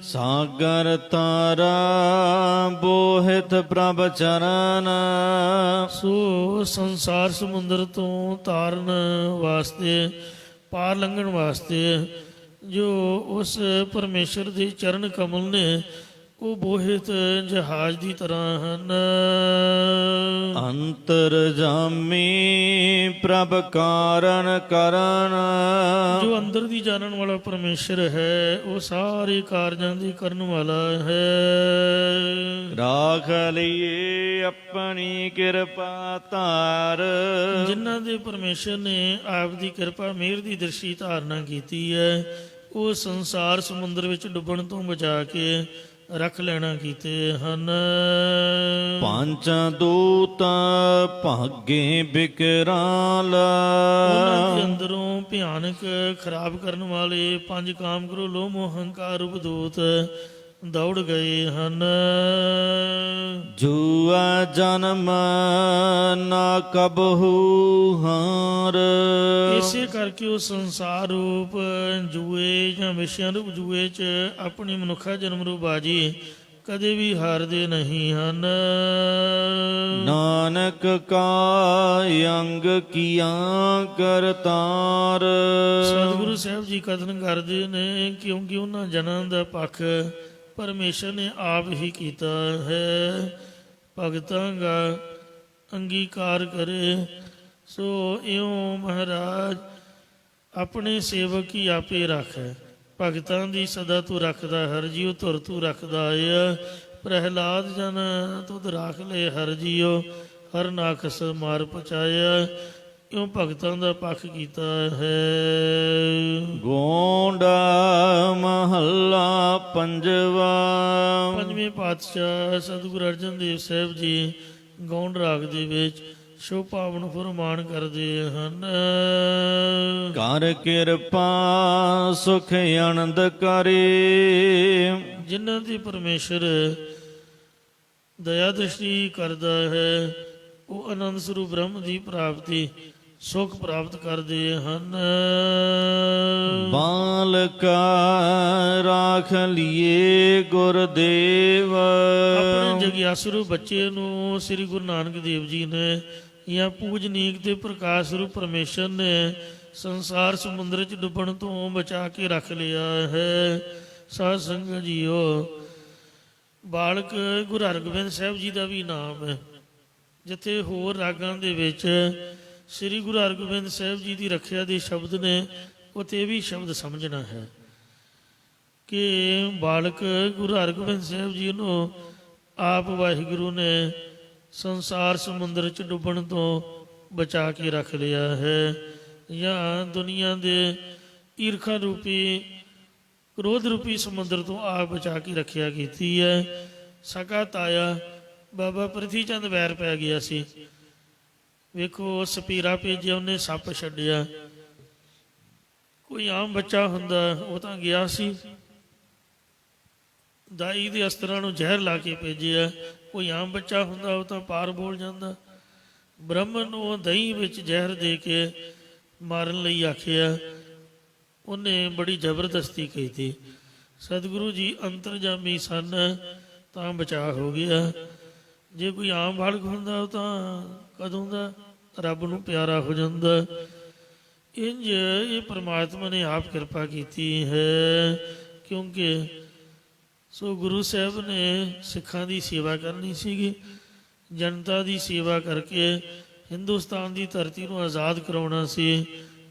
ਸਾਗਰ ਤਾਰਾ ਬੋਹਿਤ ਪ੍ਰਭ ਚਰਨ ਸੋ ਸੰਸਾਰ ਸਮੁੰਦਰ ਤੋਂ ਤਾਰਨ ਵਾਸਤੇ, ਪਾਰ ਲੰਘਣ ਵਾਸਤੇ ਜੋ ਉਸ ਪਰਮੇਸ਼ਰ ਦੇ ਚਰਨ ਕਮਲ ਨੇ ਉਹ ਬੋਹਿਤ ਜਹਾਜ਼ ਦੀ ਤਰ੍ਹਾਂ ਹਨ। ਅੰਤਰ ਜਾਮੀ ਪ੍ਰਭ ਕਾਰਨ ਕਰਨ ਜੋ ਅੰਦਰ ਦੀ ਜਾਣਨ ਵਾਲਾ ਪਰਮੇਸ਼ਰ ਹੈ ਉਹ ਸਾਰੇ ਕਾਰਜਾਂ ਦੀ ਕਰਨ ਵਾਲਾ ਹੈ। ਰਾਖ ਲਈਏ ਆਪਣੀ ਕਿਰਪਾ ਧਾਰ ਜਿਨ੍ਹਾਂ ਦੇ ਪਰਮੇਸ਼ਰ ਨੇ ਆਪ ਦੀ ਕਿਰਪਾ ਮਿਹਰ ਦੀ ਦ੍ਰਿਸ਼ਟੀ ਧਾਰਨਾ ਕੀਤੀ ਹੈ, ਉਹ ਸੰਸਾਰ ਸਮੁੰਦਰ ਵਿੱਚ ਡੁੱਬਣ ਤੋਂ ਬਚਾ ਕੇ ਰੱਖ ਲੈਣਾ ਕੀਤੇ ਹਨ। ਪੰਜ ਦੂਤ ਭਾਗੇ ਬਿਕਰਾਲ ਉਹਨਾਂ ਦੇ ਅੰਦਰੋਂ ਭਿਆਨਕ ਖਰਾਬ ਕਰਨ ਵਾਲੇ ਪੰਜ ਕਾਮ ਕ੍ਰੋਧ ਲੋਭ ਮੋਹ ਹੰਕਾਰ ਰੂਪ ਦੂਤ ਦੌੜ ਗਏ ਹਨ। ਜੂਆ ਜਨਮ ਨਾ ਕਬਹੂ ਹਾਰ ਇਸੇ ਕਰਕੇ ਉਹ ਸੰਸਾਰ ਰੂਪ ਜੂਏ ਜਾਂ ਵਿਸ਼ਿਆਂ ਰੂਪ ਜੂਏ 'ਚ ਆਪਣੀ ਮਨੁੱਖਾ ਜਨਮ ਰੂਪ ਬਾਜੀ ਕਦੇ ਵੀ ਹਾਰਦੇ ਨਹੀਂ ਹਨ। ਨਾਨਕ ਕਾ ਅੰਗ ਕੀਆਂ ਕਰਤਾਰ ਸਤਿਗੁਰੂ ਸਾਹਿਬ ਜੀ ਕਥਨ ਕਰਦੇ ਨੇ ਕਿਉਂਕਿ ਉਹਨਾਂ ਜਨਾਂ ਦਾ ਪੱਖ ਪਰਮੇਸ਼ਰ ਨੇ ਆਪ ਹੀ ਕੀਤਾ ਹੈ। ਭਗਤਾਂ ਦਾ ਅੰਗੀਕਾਰ ਕਰੇ ਸੋ ਇਉਂ ਮਹਾਰਾਜ ਆਪਣੇ ਸੇਵਕ ਹੀ ਆਪੇ ਰੱਖੈ। ਭਗਤਾਂ ਦੀ ਸਦਾ ਤੂੰ ਰੱਖਦਾ ਹਰ ਜੀਉ, ਧੁਰ ਤੂੰ ਰੱਖਦਾ ਆਇਆ। ਪ੍ਰਹਿਲਾਦ ਜਨ ਤੁਧ ਰਾਖ ਲੈ ਹਰ ਜੀਉ, ਹਰ ਨਾਖਸ ਮਾਰ ਪਚਾਇਆ। ਇਉਂ ਭਗਤਾਂ ਦਾ ਪੱਖ ਕੀਤਾ ਹੈ। ਗੋਂਡਾ ਮਹੱਲਾ ਪੰਜਵਾ ਪੰਜਵੇਂ ਪਾਤਸ਼ਾਹ ਸਤਿਗੁਰੂ ਅਰਜਨ ਦੇਵ ਸਾਹਿਬ ਜੀ ਗੌਂਡ ਰਾਗ ਦੇ ਵਿੱਚ ਸ਼ੋਭ ਪਾਵਨ ਫਰਮਾਨ ਕਰਦੇ ਹਨ। ਕਰ ਕਿਰਪਾ ਸੁਖ ਆਨੰਦ ਕਰੇ ਜਿਨ੍ਹਾਂ ਦੀ ਪਰਮੇਸ਼ਰ ਦਇਆ ਦ੍ਰਿਸ਼ਟੀ ਕਰਦਾ ਹੈ ਉਹ ਆਨੰਦ ਸਰੂਪ ਬ੍ਰਹਮ ਦੀ ਪ੍ਰਾਪਤੀ ਸੁਖ ਪ੍ਰਾਪਤ ਕਰਦੇ ਹਨ। ਬਾਲਕਾ ਰਾਖ ਲਈਏ ਗੁਰਦੇਵ ਆਪਣੇ ਜਗਿਆਸੂ ਬੱਚੇ ਨੂੰ ਸ੍ਰੀ ਗੁਰੂ ਨਾਨਕ ਦੇਵ ਜੀ ਨੇ ਜਾਂ ਪੂਜਨੀਕ ਤੇ ਪ੍ਰਕਾਸ਼ ਸਰੂਪ ਪਰਮੇਸ਼ਰ ਨੇ ਸੰਸਾਰ ਸਮੁੰਦਰ 'ਚ ਡੁੱਬਣ ਤੋਂ ਬਚਾ ਕੇ ਰੱਖ ਲਿਆ ਹੈ। ਸਾਧ ਸੰਗਤ ਜੀਓ, ਬਾਲਕ ਗੁਰੂ ਹਰਗੋਬਿੰਦ ਸਾਹਿਬ ਜੀ ਦਾ ਵੀ ਨਾਮ ਹੈ। ਜਿੱਥੇ ਹੋਰ ਰਾਗਾਂ ਦੇ ਵਿੱਚ ਸ੍ਰੀ ਗੁਰੂ ਹਰਗੋਬਿੰਦ ਸਾਹਿਬ ਜੀ ਦੀ ਰੱਖਿਆ ਦੇ ਸ਼ਬਦ ਨੇ, ਉੱਥੇ ਵੀ ਸ਼ਬਦ ਸਮਝਣਾ ਹੈ ਕਿ ਬਾਲਕ ਗੁਰੂ ਹਰਗੋਬਿੰਦ ਸਾਹਿਬ ਜੀ ਨੂੰ ਆਪ ਵਾਹਿਗੁਰੂ ਨੇ ਸੰਸਾਰ ਸਮੁੰਦਰ 'ਚ ਡੁੱਬਣ ਤੋਂ ਬਚਾ ਕੇ ਰੱਖ ਲਿਆ ਹੈ, ਜਾਂ ਦੁਨੀਆ ਦੇ ਈਰਖਾ ਰੂਪੀ ਕ੍ਰੋਧ ਰੂਪੀ ਸਮੁੰਦਰ ਤੋਂ ਆਪ ਬਚਾ ਕੇ ਰੱਖਿਆ ਕੀਤੀ ਹੈ। ਸਕਾ ਤਾਇਆ ਬਾਬਾ ਪ੍ਰਿਥੀ ਚੰਦ ਵੈਰ ਪੈ ਗਿਆ ਸੀ, ਵੇਖੋ ਸਪੀਰਾ ਭੇਜਿਆ, ਉਹਨੇ ਸੱਪ ਛੱਡਿਆ। ਕੋਈ ਆਮ ਬੱਚਾ ਹੁੰਦਾ ਉਹ ਤਾਂ ਗਿਆ ਸੀ, ਦਾਈ ਦੇ ਅਸਤਰਾਂ ਨੂੰ ਜ਼ਹਿਰ ਲਾ ਕੇ ਭੇਜਿਆ। ਕੋਈ ਆਮ ਬੱਚਾ ਹੁੰਦਾ ਉਹ ਤਾਂ ਪਾਰ ਬੋਲ ਜਾਂਦਾ। ਬ੍ਰਾਹਮਣ ਨੂੰ ਉਹ ਦਹੀਂ ਵਿੱਚ ਜ਼ਹਿਰ ਦੇ ਕੇ ਮਾਰਨ ਲਈ ਆਖਿਆ, ਉਹਨੇ ਬੜੀ ਜ਼ਬਰਦਸਤੀ ਕੀਤੀ। ਸਤਿਗੁਰੂ ਜੀ ਅੰਤਰਜਾਮੀ ਸਨ ਤਾਂ ਬਚਾਅ ਹੋ ਗਿਆ। ਜੇ ਕੋਈ ਆਮ ਬਾਲਕ ਹੁੰਦਾ ਉਹ ਤਾਂ ਕਦੋਂ ਦਾ ਰੱਬ ਨੂੰ ਪਿਆਰਾ ਹੋ ਜਾਂਦਾ। ਇੰਝ ਇਹ ਪਰਮਾਤਮਾ ਨੇ ਆਪ ਕਿਰਪਾ ਕੀਤੀ ਹੈ, ਕਿਉਂਕਿ ਸੋ ਗੁਰੂ ਸਾਹਿਬ ਨੇ ਸਿੱਖਾਂ ਦੀ ਸੇਵਾ ਕਰਨੀ ਸੀਗੀ, ਜਨਤਾ ਦੀ ਸੇਵਾ ਕਰਕੇ ਹਿੰਦੁਸਤਾਨ ਦੀ ਧਰਤੀ ਨੂੰ ਆਜ਼ਾਦ ਕਰਾਉਣਾ ਸੀ।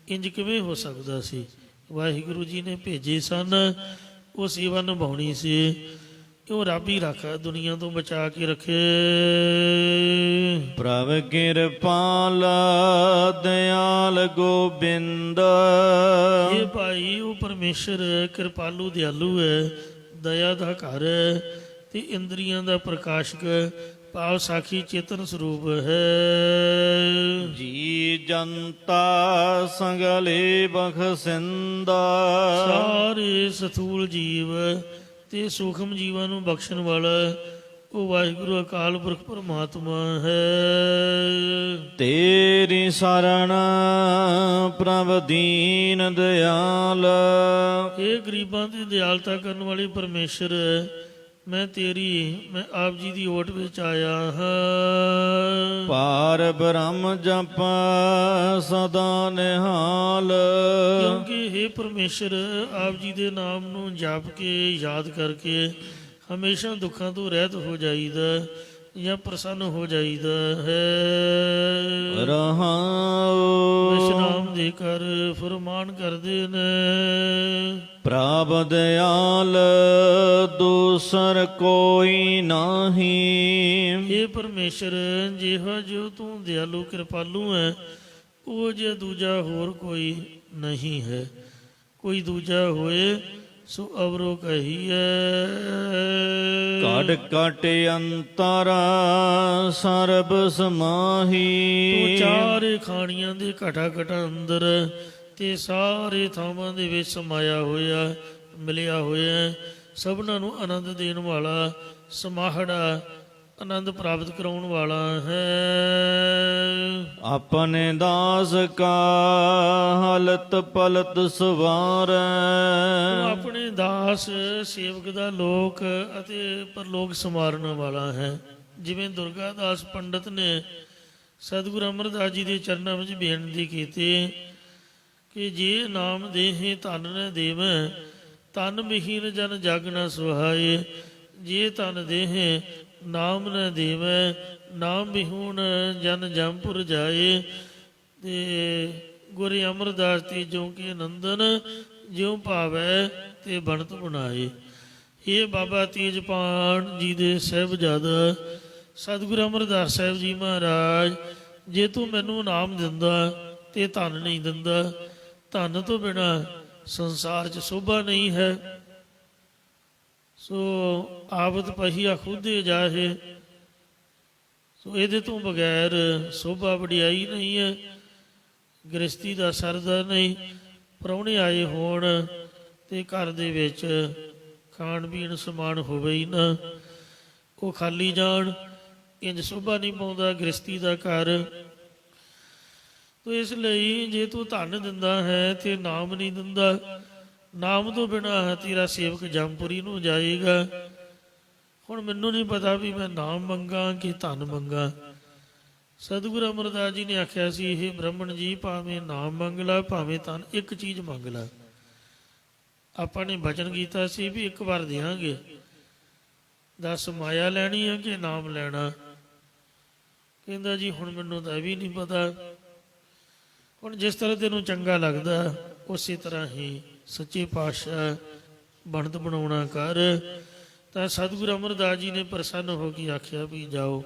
ਇੰਝ ਕਿਵੇਂ ਹੋ ਸਕਦਾ ਸੀ? ਵਾਹਿਗੁਰੂ ਜੀ ਨੇ ਭੇਜੇ ਸਨ, ਉਹ ਸੇਵਾ ਨਿਭਾਉਣੀ ਸੀ। ਉਹ ਰੱਬ ਹੀ ਰੱਖਾ, ਦੁਨੀਆ ਤੋਂ ਬਚਾ ਕੇ ਰੱਖੇ। ਪ੍ਰਭ ਕਿਰਪਾਲ ਦਿਆਲ ਗੋਬਿੰਦ। ਇਹ ਭਾਈ ਉਹ ਪਰਮੇਸ਼ਰ ਕਿਰਪਾਲੂ ਦਿਆਲੂ ਹੈ, ਦਇਆ ਦਾ ਘਰ ਹੈ ਤੇ ਇੰਦਰੀਆਂ ਦਾ ਪ੍ਰਕਾਸ਼ਕ, ਭਾਵ ਸਾਖੀ ਚੇਤਨ ਸਰੂਪ ਹੈ। ਜੀ ਜਨਤਾ ਸੰਗਲੇ ਬਖਸ਼ਿੰਦਾ। ਸਾਰੇ ਸਥੂਲ ਜੀਵ ਤੇ ਸੂਖਮ ਜੀਵਾਂ ਨੂੰ ਬਖਸ਼ਣ ਵਾਲਾ ਉਹ ਵਾਹਿਗੁਰੂ ਅਕਾਲ ਪੁਰਖ ਪਰਮਾਤਮਾ ਹੈ। ਤੇਰੀ ਸਰਣ ਪ੍ਰਭ ਦੀਨ ਦਿਆਲ। ਇਹ ਗਰੀਬਾਂ ਦੀ ਦਿਆਲਤਾ ਕਰਨ ਵਾਲੀ ਪਰਮੇਸ਼ਰ, ਮੈਂ ਆਪ ਜੀ ਦੀ ਓਟ ਵਿੱਚ ਆਇਆ ਹਾਂ। ਪਾਰ ਬ੍ਰਹਮ ਜਪ ਸਦਾ ਨਿਹਾਲ। ਕਿਉਂਕਿ ਇਹ ਪਰਮੇਸ਼ਰ ਆਪ ਜੀ ਦੇ ਨਾਮ ਨੂੰ ਜਪ ਕੇ ਯਾਦ ਕਰਕੇ ਹਮੇਸ਼ਾ ਦੁੱਖਾਂ ਤੋਂ ਰਹਿਤ ਹੋ ਜਾਈਦਾ ਜਾਂ ਪ੍ਰਸੰਨ ਹੋ ਜਾਈਦਾ ਹੈ। ਰਹਾਉ ਵਿਸ਼ਰਾਮ ਦੇ ਕਰ ਫਰਮਾਨ ਕਰਦੇ ਨੇ। ਪ੍ਰਭ ਦਿਆਲ ਦੂਸਰ ਕੋਈ ਨਾਹੀ। ਇਹ ਪਰਮੇਸ਼ਰ ਜਿਹੋ ਜੋ ਤੂੰ ਦਿਆਲੂ ਕਿਰਪਾਲੂ ਹੈ, ਉਹ ਜੇ ਦੂਜਾ ਹੋਰ ਕੋਈ ਨਹੀਂ ਹੈ। ਕੋਈ ਦੂਜਾ ਹੋਏ ਸੋ ਅਵਰੋ ਕਹੀਐ। ਘਟ ਘਟ ਅੰਤਰ ਸਰਬ ਸਮਾਹੀ। ਤੂੰ ਚਾਰੇ ਖਾਣੀਆਂ ਦੇ ਘਟਾ ਘਟਾ ਅੰਦਰ ਤੇ ਸਾਰੇ ਥਾਵਾਂ ਦੇ ਵਿੱਚ ਸਮਾਇਆ ਹੋਇਆ, ਮਿਲਿਆ ਹੋਇਆ। ਸਭਨਾਂ ਨੂੰ ਆਨੰਦ ਦੇਣ ਵਾਲਾ, ਸਮਾਹੜਾ ਆਨੰਦ ਪ੍ਰਾਪਤ ਕਰਾਉਣ ਵਾਲਾ ਹੈ। ਆਪਣੇ ਦਾਸ ਕਾ ਹਲਤ ਪਲਤ ਸਵਾਰੈ। ਉਹ ਆਪਣੇ ਦਾਸ ਸੇਵਕ ਦਾ ਲੋਕ ਅਤੇ ਪਰਲੋਕ ਸੰਵਾਰਨ ਵਾਲਾ ਹੈ। ਜਿਵੇਂ ਦੁਰਗਾ ਦਾਸ ਪੰਡਤ ਨੇ ਸਤਿਗੁਰੂ ਅਮਰਦਾਸ ਜੀ ਦੇ ਚਰਨਾਂ ਵਿੱਚ ਬੇਨਤੀ ਕੀਤੀ ਕਿ ਜੇ ਨਾਮ ਦੇਹੇ ਧਨ ਨ ਦੇਵੈ, ਤਨ ਵਿਹੀਨ ਜਨ ਜਗ ਨ ਸੁਹਾਏ। ਜੇ ਤਨ ਦੇਹੇ ਨਾਮ ਨ ਦੇਵੈ, ਨਾਮ ਵਿਹੂਣ ਜਨ ਜੰਪੁਰ ਜਾਏ। ਤੇ ਗੁਰ ਅਮਰਦਾਸ ਤੇ ਜੋ ਕਿ ਨੰਦਨ ਜਿਉ ਭਾਵੈ ਤੇ ਬਣਤ ਬਣਾਏ। ਇਹ ਬਾਬਾ ਤੇਜਪਾਣ ਜੀ ਦੇ ਸਾਹਿਬਜ਼ਾਦਾ ਸਤਿਗੁਰੂ ਅਮਰਦਾਸ ਸਾਹਿਬ ਜੀ ਮਹਾਰਾਜ, ਜੇ ਤੂੰ ਮੈਨੂੰ ਨਾਮ ਦਿੰਦਾ ਤੇ ਧਨ ਨਹੀਂ ਦਿੰਦਾ, ਧਨ ਤੋਂ ਬਿਨਾਂ ਸੰਸਾਰ 'ਚ ਸ਼ੋਭਾ ਨਹੀਂ ਹੈ। ਸੋ ਆਵਤ ਪਹੀਆ ਖੁਦੇ ਜਾਹੇ। ਸੋ ਇਹਦੇ ਤੋਂ ਬਗੈਰ ਸ਼ੋਭਾ ਵਡਿਆਈ ਨਹੀਂ ਹੈ, ਗ੍ਰਸਤੀ ਦਾ ਸਰਦਾ ਨਹੀਂ। ਪ੍ਰਾਹੁਣੇ ਆਏ ਹੋਣ ਤੇ ਘਰ ਦੇ ਵਿੱਚ ਖਾਣ ਪੀਣ ਸਮਾਨ ਹੋਵੇ ਹੀ ਨਾ, ਉਹ ਖਾਲੀ ਜਾਣ, ਇੰਝ ਸ਼ੋਭਾ ਨਹੀਂ ਪਾਉਂਦਾ ਗ੍ਰਸਤੀ ਦਾ ਘਰ। ਤੋ ਇਸ ਲਈ ਜੇ ਤੂੰ ਧਨ ਦਿੰਦਾ ਹੈ ਤੇ ਨਾਮ ਨਹੀਂ ਦਿੰਦਾ, ਨਾਮ ਤੋਂ ਬਿਨਾਂ ਤੇਰਾ ਸੇਵਕ ਜੰਪੁਰੀ ਨੂੰ ਜਾਏਗਾ। ਹੁਣ ਮੈਨੂੰ ਨਹੀਂ ਪਤਾ ਵੀ ਮੈਂ ਨਾਮ ਮੰਗਾ ਕਿ ਧਨ ਮੰਗਾ। ਸਤਿਗੁਰੂ ਅਮਰਦਾਸ ਜੀ ਨੇ ਆਖਿਆ ਸੀ, ਇਹ ਬ੍ਰਾਹਮਣ ਜੀ, ਭਾਵੇਂ ਨਾਮ ਮੰਗ ਲਾ ਭਾਵੇਂ ਧਨ, ਇੱਕ ਚੀਜ਼ ਮੰਗ ਲਾ। ਆਪਾਂ ਨੇ ਬਚਨ ਕੀਤਾ ਸੀ ਵੀ ਇੱਕ ਵਾਰ ਦਿਆਂਗੇ। ਦੱਸ ਮਾਇਆ ਲੈਣੀ ਹੈ ਕਿ ਨਾਮ ਲੈਣਾ? ਕਹਿੰਦਾ ਜੀ ਹੁਣ ਮੈਨੂੰ ਤਾਂ ਇਹ ਵੀ ਨਹੀਂ ਪਤਾ। ਹੁਣ ਜਿਸ ਤਰ੍ਹਾਂ ਤੈਨੂੰ ਚੰਗਾ ਲੱਗਦਾ ਉਸੇ ਤਰ੍ਹਾਂ ਹੀ ਸੱਚੇ ਪਾਤਸ਼ਾਹ ਬਣਤ ਬਣਾਉਣਾ ਕਰ। ਤਾਂ ਸਤਿਗੁਰੂ ਅਮਰਦਾਸ ਜੀ ਨੇ ਪ੍ਰਸੰਨ ਹੋ ਕੇ ਆਖਿਆ ਵੀ ਜਾਓ।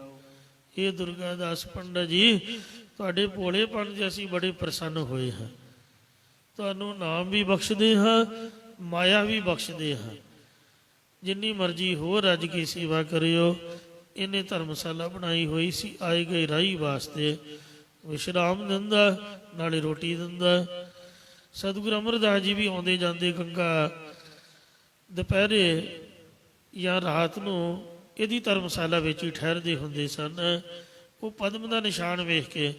ਇਹ ਦੁਰਗਾ ਦਾਸ ਪੰਡਤ ਜੀ, ਤੁਹਾਡੇ ਭੋਲੇਪਣ 'ਚ ਅਸੀਂ ਬੜੇ ਪ੍ਰਸੰਨ ਹੋਏ ਹਾਂ। ਤੁਹਾਨੂੰ ਨਾਮ ਵੀ ਬਖਸ਼ਦੇ ਹਾਂ, ਮਾਇਆ ਵੀ ਬਖਸ਼ਦੇ ਹਾਂ। ਜਿੰਨੀ ਮਰਜ਼ੀ ਹੋਰ ਰੱਜ ਕੇ ਸੇਵਾ ਕਰਿਓ। ਇਹਨੇ ਧਰਮਸ਼ਾਲਾ ਬਣਾਈ ਹੋਈ ਸੀ ਆਏ ਗਏ ਰਾਹੀ ਵਾਸਤੇ। ਵਿਸ਼ਰਾਮ ਦਿੰਦਾ, ਨਾਲੇ ਰੋਟੀ ਦਿੰਦਾ। ਸਤਿਗੁਰੂ ਅਮਰਦਾਸ ਜੀ ਵੀ ਆਉਂਦੇ ਜਾਂਦੇ ਗੰਗਾ ਦੁਪਹਿਰੇ ਜਾਂ ਰਾਤ ਨੂੰ ਇਹਦੀ ਧਰਮਸ਼ਾਲਾ ਵਿੱਚ ਹੀ ਠਹਿਰਦੇ ਹੁੰਦੇ ਸਨ। ਉਹ ਪਦਮ ਦਾ ਨਿਸ਼ਾਨ ਵੇਖ ਕੇ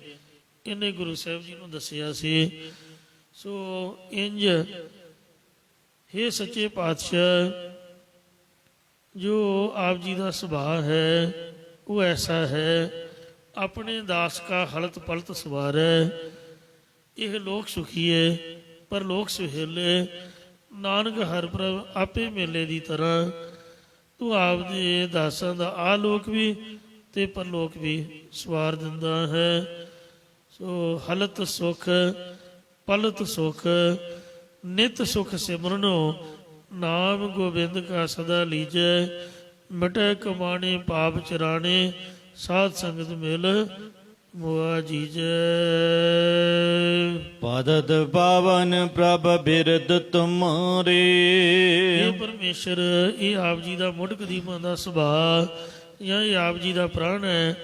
ਇਹਨੇ ਗੁਰੂ ਸਾਹਿਬ ਜੀ ਨੂੰ ਦੱਸਿਆ ਸੀ। ਸੋ ਇੰਜ ਹੇ ਸੱਚੇ ਪਾਤਸ਼ਾਹ, ਜੋ ਆਪ ਜੀ ਦਾ ਸੁਭਾਅ ਹੈ ਉਹ ਐਸਾ ਹੈ, ਆਪਣੇ ਦਾਸ ਕਾ ਹਲਤ ਪਲਤ ਸਵਾਰੈ। ਇਹ ਲੋਕ ਸੁਖੀਏ ਪਰ ਲੋਕ ਸੁਹੇਲੇ, ਨਾਨਕ ਹਰਿ ਪ੍ਰਭ ਆਪੇ ਮੇਲੇ ਦੀ ਤਰ੍ਹਾਂ। ਤੂੰ ਆਪਦੇ ਦਾਸਾਂ ਦਾ ਆਲੋਕ ਵੀ ਤੇ ਪਰਲੋਕ ਵੀ ਸਵਾਰ ਦਿੰਦਾ ਹੈ। ਸੋ ਹਲਤ ਸੁਖ ਪਲਤ ਸੁਖ, ਨਿਤ ਸੁਖ ਸਿਮਰਨੋ, ਨਾਮ ਗੋਬਿੰਦ ਕਾ ਸਦਾ ਲੀਜੈ। ਮਿਟੈ ਕਮਾਣੇ ਪਾਪ ਚਰਾਣੇ, ਸਾਧ ਸੰਗਤ ਮਿਲ ਮੁਆ ਜੀਜੈ। ਪਦਤ ਪਾਵਨ ਪ੍ਰਭ ਬਿਰਦ ਤੁਮਾਰੇ। ਇਹ ਪਰਮੇਸ਼ਰ, ਇਹ ਆਪ ਜੀ ਦਾ ਮੁੱਢ ਕਦੀਮਾਂ ਦਾ ਸੁਭਾਅ ਜਾਂ ਇਹ ਆਪ ਜੀ ਦਾ ਪ੍ਰਾਣ ਹੈ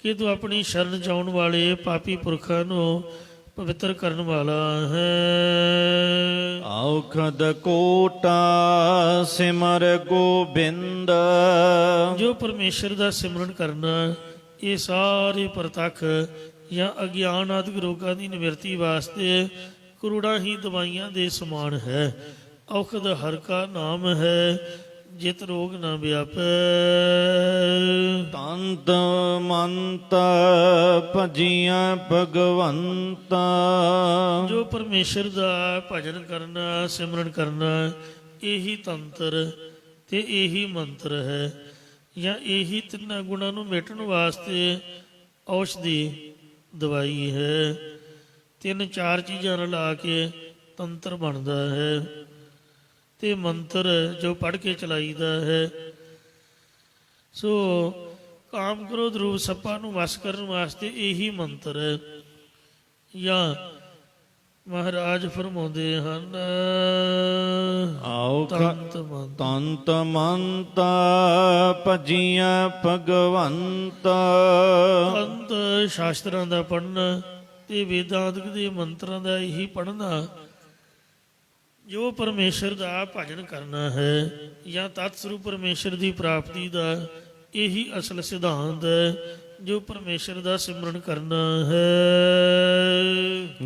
ਕਿ ਤੂੰ ਆਪਣੀ ਸ਼ਰਨ ਚਾਉਣ ਵਾਲੇ ਪਾਪੀ ਪੁਰਖਾਂ ਨੂੰ ਪਵਿੱਤਰ ਕਰਨ ਵਾਲਾ ਹੈ। ਔਖਦ ਕੋਟਾ ਸਿਮਰ ਗੋਬਿੰਦ। ਜੋ ਪਰਮੇਸ਼ਰ ਦਾ ਸਿਮਰਨ ਕਰਨਾ, ਇਹ ਸਾਰੇ ਪ੍ਰਤੱਖ ਜਾਂ ਅਗਿਆਨ ਆਦਿਕ ਰੋਗਾਂ ਦੀ ਨਿਵਰਤੀ ਵਾਸਤੇ ਕਰੋੜਾਂ ਹੀ ਦਵਾਈਆਂ ਦੇ ਸਮਾਨ ਹੈ। ਔਖਦ ਹਰਿ ਕਾ ਨਾਮ ਹੈ, ਜਿਤ ਰੋਗ ਨਾ ਵਿਆਪੈ। ਤੰਤ ਮੰਤ ਭਜੀਆਂ ਭਗਵੰਤਾ। ਜੋ ਪਰਮੇਸ਼ਰ ਦਾ ਭਜਨ ਕਰਨਾ, ਸਿਮਰਨ ਕਰਨਾ, ਇਹੀ ਤੰਤਰ ਤੇ ਇਹੀ ਮੰਤਰ ਹੈ, ਜਾਂ ਇਹੀ ਤਿੰਨਾਂ ਗੁਣਾਂ ਨੂੰ ਮਿਟਣ ਵਾਸਤੇ ਔਸ਼ਧੀ ਦਵਾਈ ਹੈ। ਤਿੰਨ ਚਾਰ ਚੀਜ਼ਾਂ ਰਲਾ ਕੇ ਤੰਤਰ ਬਣਦਾ ਹੈ, ਤੇ ਮੰਤਰ ਜੋ ਪੜ੍ਹ ਕੇ ਚਲਾਈਦਾ ਹੈ। ਸੋ ਕਾਮ ਕ੍ਰੋਧ ਰੂਪ ਸੱਪਾਂ ਨੂੰ ਵਸ ਕਰਨ ਵਾਸਤੇ ਇਹੀ ਮੰਤਰ ਹੈ। ਜਾਂ ਮਹਾਰਾਜ ਫਰਮਾਉਂਦੇ ਹਨ, ਤੰਤ ਮੰਤ ਤੰਤ ਮੰਤ ਭਜੀਆਂ ਭਗਵੰਤਾ। ਤੰਤ ਸ਼ਾਸਤਰਾਂ ਦਾ ਪੜ੍ਹਨਾ ਤੇ ਵੇਦਾਂਤਿਕ ਦੇ ਮੰਤਰਾਂ ਦਾ ਇਹੀ ਪੜ੍ਹਨਾ। ਜੋ ਪਰਮੇਸ਼ਰ ਦਾ ਭਜਨ ਕਰਨਾ ਹੈ ਜਾਂ ਤਤ ਸਰੂਪ ਪਰਮੇਸ਼ਰ ਦੀ ਪ੍ਰਾਪਤੀ ਦਾ ਇਹੀ ਅਸਲ ਸਿਧਾਂਤ ਹੈ। ਜੋ ਪਰਮੇਸ਼ਰ ਦਾ ਸਿਮਰਨ ਕਰਨਾ ਹੈ।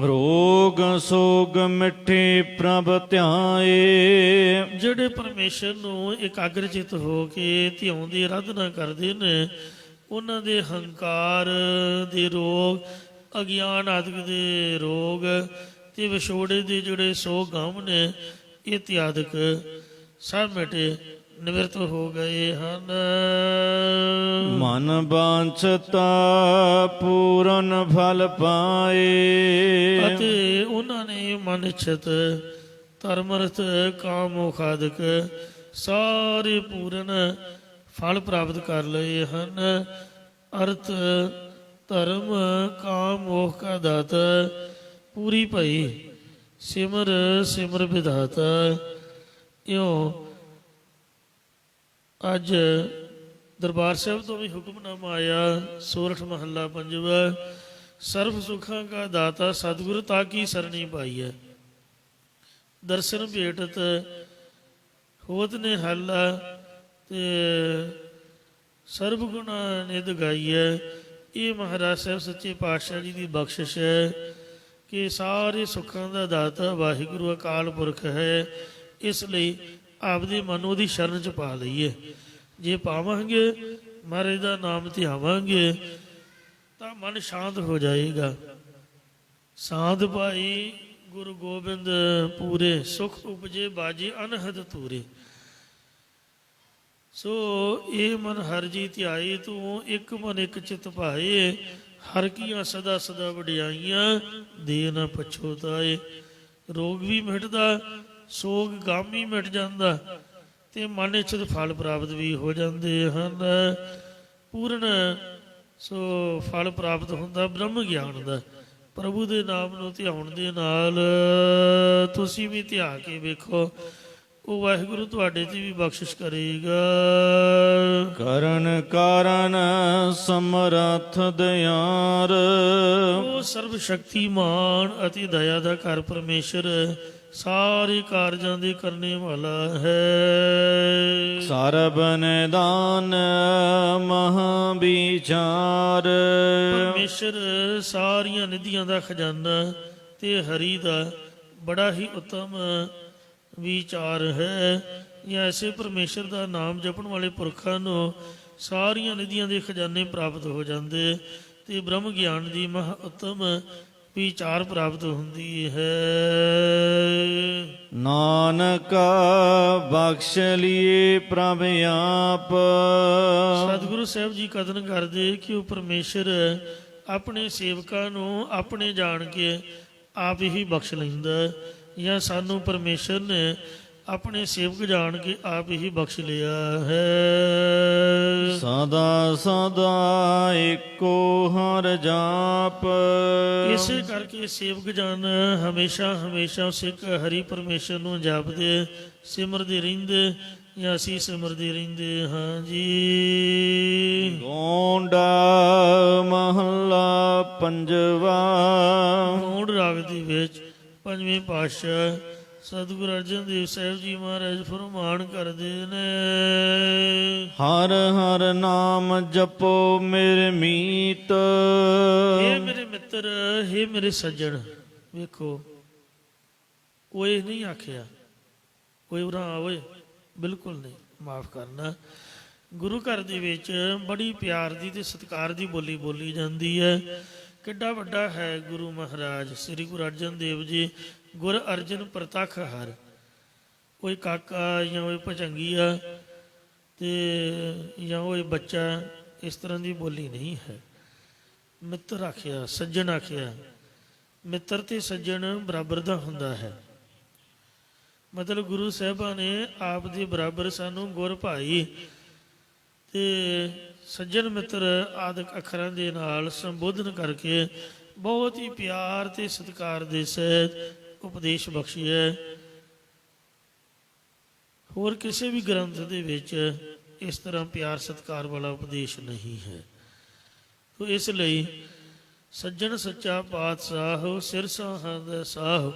ਰੋਗ ਸੋਗ ਮਿੱਠੇ ਪ੍ਰਭ ਧਿਆਏ। ਜਿਹੜੇ ਪਰਮੇਸ਼ਰ ਨੂੰ ਇਕਾਗਰ ਚਿਤ ਹੋ ਕੇ ਧਿਆਉਂਦੇ ਆਰਾਧਨਾ ਕਰਦੇ ਨੇ, ਉਹਨਾਂ ਦੇ ਹੰਕਾਰ ਦੇ ਰੋਗ, ਅਗਿਆਨ ਆਦਿਕ ਦੇ ਰੋਗ ਤੇ ਵਿਛੋੜੇ ਦੇ ਜਿਹੜੇ ਸੋ ਗਮ ਨੇ, ਇਹ ਇਤਿਆਦਿਕ ਸਭ ਮਿਟੇ ਨਿਵਰਤ ਹੋ ਗਏ ਹਨ। ਮਨ ਬਾਂਛਤਾ ਪੂਰਨ ਫਲ ਪਾਏ। ਅਤੇ ਉਹਨਾਂ ਨੇ ਮਨ ਇੱਛਤ ਧਰਮ ਅਰਥ ਕਾਮ ਮੋਖ ਆਦਿਕ ਸਾਰੇ ਪੂਰਨ ਫਲ ਪ੍ਰਾਪਤ ਕਰ ਲਏ ਹਨ। ਅਰਥ ਧਰਮ ਕਾਮ ਮੋਖ ਕਾ ਦਾਤਾ, ਪੂਰੀ ਭਈ ਸਿਮਰ ਸਿਮਰ ਵਿਧਾਤਾ। ਇਉਂ ਅੱਜ ਦਰਬਾਰ ਸਾਹਿਬ ਤੋਂ ਵੀ ਹੁਕਮਨਾਮਾ ਆਇਆ, ਸੋਰਠ ਮਹੱਲਾ ਪੰਜਵਾ। ਸਰਬ ਸੁਖਾਂ ਕਾ ਦਾਤਾ ਸਤਿਗੁਰ ਤਾ ਕੀ ਸਰਣੀ ਪਾਈ ਹੈ। ਦਰਸ਼ਨ ਭੇਟਤ ਹੋਤ ਨੇ ਹੱਲਾ, ਤੇ ਸਰਬ ਗੁਣਾ ਨਿਧ ਗਾਈ ਹੈ। ਇਹ ਮਹਾਰਾਜ ਸਾਹਿਬ ਸੱਚੇ ਪਾਤਸ਼ਾਹ ਜੀ ਦੀ ਬਖਸ਼ਿਸ਼ ਹੈ ਕਿ ਸਾਰੇ ਸੁੱਖਾਂ ਦਾ ਦਾਤਾ ਵਾਹਿਗੁਰੂ ਅਕਾਲ ਪੁਰਖ ਹੈ। ਇਸ ਲਈ ਆਪਦੇ ਮਨ ਉਹਦੀ ਸ਼ਰਨ 'ਚ ਪਾ ਲਈਏ। ਜੇ ਪਾਵਾਂਗੇ, ਮਹਾਰਾਜ ਦਾ ਨਾਮ ਧਿਆਵਾਂਗੇ, ਤਾਂ ਮਨ ਸ਼ਾਂਤ ਹੋ ਜਾਏਗਾ। ਸਾਧ ਭਾਈ ਗੁਰੂ ਗੋਬਿੰਦ ਪੂਰੇ, ਸੁਖ ਉਪਜੇ ਬਾਜੇ ਅਨਹਦ ਤੂਰੇ। ਸੋ ਇਹ ਮਨ ਹਰ ਜੀ ਧਿਆਏ, ਤੂੰ ਇੱਕ ਮਨ ਇੱਕ ਚਿਤ ਭਾਏ। ਹਰ ਕੀਆਂ ਸਦਾ ਸਦਾ ਵਡਿਆਈਆਂ, ਦੇ ਨਾ ਪਛੋਤਾਏ। ਰੋਗ ਵੀ ਮਿਟਦਾ, ਸੋਗ ਗਮ ਵੀ ਮਿਟ ਜਾਂਦਾ, ਤੇ ਮਨ ਇੱਛਤ ਫਲ ਪ੍ਰਾਪਤ ਵੀ ਹੋ ਜਾਂਦੇ ਹਨ। ਪੂਰਨ ਸੋ ਫਲ ਪ੍ਰਾਪਤ ਹੁੰਦਾ ਬ੍ਰਹਮ ਗਿਆਨ ਦਾ। ਪ੍ਰਭੂ ਦੇ ਨਾਮ ਨੂੰ ਧਿਆਉਣ ਦੇ ਨਾਲ ਤੁਸੀਂ ਵੀ ਧਿਆ ਕੇ ਵੇਖੋ, ਉਹ ਵਾਹਿਗੁਰੂ ਤੁਹਾਡੇ ਤੇ ਵੀ ਬਖਸ਼ਿਸ਼ ਕਰੇਗਾ। ਕਰਨ ਕਾਰਨ ਸਮਰੱਥ ਦਿਆਰ, ਉਹ ਸਰਬ ਸ਼ਕਤੀਮਾਨ ਅਤੇ ਦਇਆ ਦਾ ਘਰ ਪਰਮੇਸ਼ਰ ਸਾਰੇ ਕਾਰਜਾਂ ਦੇ ਕਰਨੇ ਵਾਲਾ ਹੈ। ਸਰਬ ਨਿਦਾਨ ਮਹਾ ਵਿਚਾਰ, ਪਰਮੇਸ਼ਰ ਸਾਰੀਆਂ ਨਿਧੀਆਂ ਦਾ ਖਜ਼ਾਨਾ ਤੇ ਹਰੀ ਦਾ ਬੜਾ ਹੀ ਉੱਤਮ ਵਿਚਾਰ ਹੈ। ਜਾਂ ਐਸੇ ਪਰਮੇਸ਼ਰ ਦਾ ਨਾਮ ਜਪਣ ਵਾਲੇ ਪੁਰਖਾਂ ਨੂੰ ਸਾਰੀਆਂ ਨਿਧੀਆਂ ਦੇ ਖਜ਼ਾਨੇ ਪ੍ਰਾਪਤ ਹੋ ਜਾਂਦੇ ਤੇ ਬ੍ਰਹਮ ਗਿਆਨ ਦੀ ਮਹਾ ਉੱਤਮ ਵਿਚਾਰ ਪ੍ਰਾਪਤ ਹੁੰਦੀ ਹੈ। ਨਾਨਕ ਬਖਸ਼ ਲਿਏ ਪ੍ਰਭ ਆਪ, ਸਤਿਗੁਰੂ ਸਾਹਿਬ ਜੀ ਕਥਨ ਕਰਦੇ ਕਿ ਉਹ ਪਰਮੇਸ਼ਰ ਆਪਣੇ ਸੇਵਕਾਂ ਨੂੰ ਆਪਣੇ ਜਾਣ ਕੇ ਆਪ ਹੀ ਬਖਸ਼ ਲੈਂਦਾ, ਜਾਂ ਸਾਨੂੰ ਪਰਮੇਸ਼ਰ ਨੇ ਆਪਣੇ ਸੇਵਕ ਜਾਣ ਕੇ ਆਪ ਹੀ ਬਖਸ਼ ਲਿਆ ਹੈ। ਸਦਾ ਸਦਾ ਏਕੋ ਹਰ ਜਾਪ, ਇਸੇ ਕਰਕੇ ਸੇਵਕ ਜਨ ਹਮੇਸ਼ਾ ਹਮੇਸ਼ਾ ਸਿੱਖ ਹਰੀ ਪਰਮੇਸ਼ਰ ਨੂੰ ਜਪਦੇ ਸਿਮਰਦੇ ਰਹਿੰਦੇ, ਜਾਂ ਅਸੀਂ ਸਿਮਰਦੇ ਰਹਿੰਦੇ ਹਾਂ ਜੀ। ਗੋਂਡਾ ਮਹੱਲਾ ਪੰਜਵਾ। ਗੌਂਡ ਰਾਗ ਦੇ ਵਿੱਚ ਪੰਜਵੇਂ ਪਾਤਸ਼ਾਹ ਸਤਿਗੁਰੂ ਅਰਜਨ ਦੇਵ ਸਾਹਿਬ ਜੀ ਮਹਾਰਾਜ ਫਰਮਾਨ ਕਰਦੇ ਨੇ, ਹਰ ਹਰ ਨਾਮ ਜਪੋ ਮੇਰੇ ਮੀਤ, ਹੇ ਮੇਰੇ ਮਿੱਤਰ, ਹੇ ਮੇਰੇ ਸੱਜਣ। ਵੇਖੋ ਓਏ ਨਹੀਂ ਆਖਿਆ, ਓਏ ਉਰਾ ਓਏ, ਬਿਲਕੁਲ ਨਹੀਂ, ਮਾਫ ਕਰਨਾ। ਗੁਰੂ ਘਰ ਦੇ ਵਿੱਚ ਬੜੀ ਪਿਆਰ ਦੀ ਤੇ ਸਤਿਕਾਰ ਦੀ ਬੋਲੀ ਬੋਲੀ ਜਾਂਦੀ ਹੈ। ਕਿੱਡਾ ਵੱਡਾ ਹੈ ਗੁਰੂ ਮਹਾਰਾਜ ਸ੍ਰੀ ਗੁਰੂ ਅਰਜਨ ਦੇਵ ਜੀ। ਗੁਰ ਅਰਜਨ ਪ੍ਰਤੱਖ ਹਰ, ਕੋਈ ਕਾਕਾ ਜਾਂ ਕੋਈ ਭਜੰਗੀਆ ਤੇ ਜਾਂ ਕੋਈ ਬੱਚਾ, ਇਸ ਤਰ੍ਹਾਂ ਦੀ ਬੋਲੀ ਨਹੀਂ ਹੈ। ਮਿੱਤਰ ਆਖਿਆ, ਸੱਜਣ ਆਖਿਆ। ਮਿੱਤਰ ਤੇ ਸੱਜਣ ਬਰਾਬਰ ਦਾ ਹੁੰਦਾ ਹੈ। ਮਤਲਬ ਗੁਰੂ ਸਾਹਿਬਾਂ ਨੇ ਆਪ ਦੇ ਬਰਾਬਰ ਸਾਨੂੰ ਗੁਰ ਭਾਈ ਤੇ ਸੱਜਣ ਮਿੱਤਰ ਆਦਿਕ ਅੱਖਰਾਂ ਦੇ ਨਾਲ ਸੰਬੋਧਨ ਕਰਕੇ ਬਹੁਤ ਹੀ ਪਿਆਰ ਤੇ ਸਤਿਕਾਰ ਦੇ ਸਹਿਤ ਉਪਦੇਸ਼ ਬਖਸ਼ਿਆ। ਹੋਰ ਕਿਸੇ ਵੀ ਗ੍ਰੰਥ ਦੇ ਵਿੱਚ ਇਸ ਤਰ੍ਹਾਂ ਪਿਆਰ ਸਤਿਕਾਰ ਵਾਲਾ ਉਪਦੇਸ਼ ਨਹੀਂ ਹੈ। ਤੋ ਇਸ ਲਈ ਸੱਜਣ ਸੱਚਾ ਪਾਤਸ਼ਾਹ ਸਿਰ ਸਾਹ ਸਾਹ,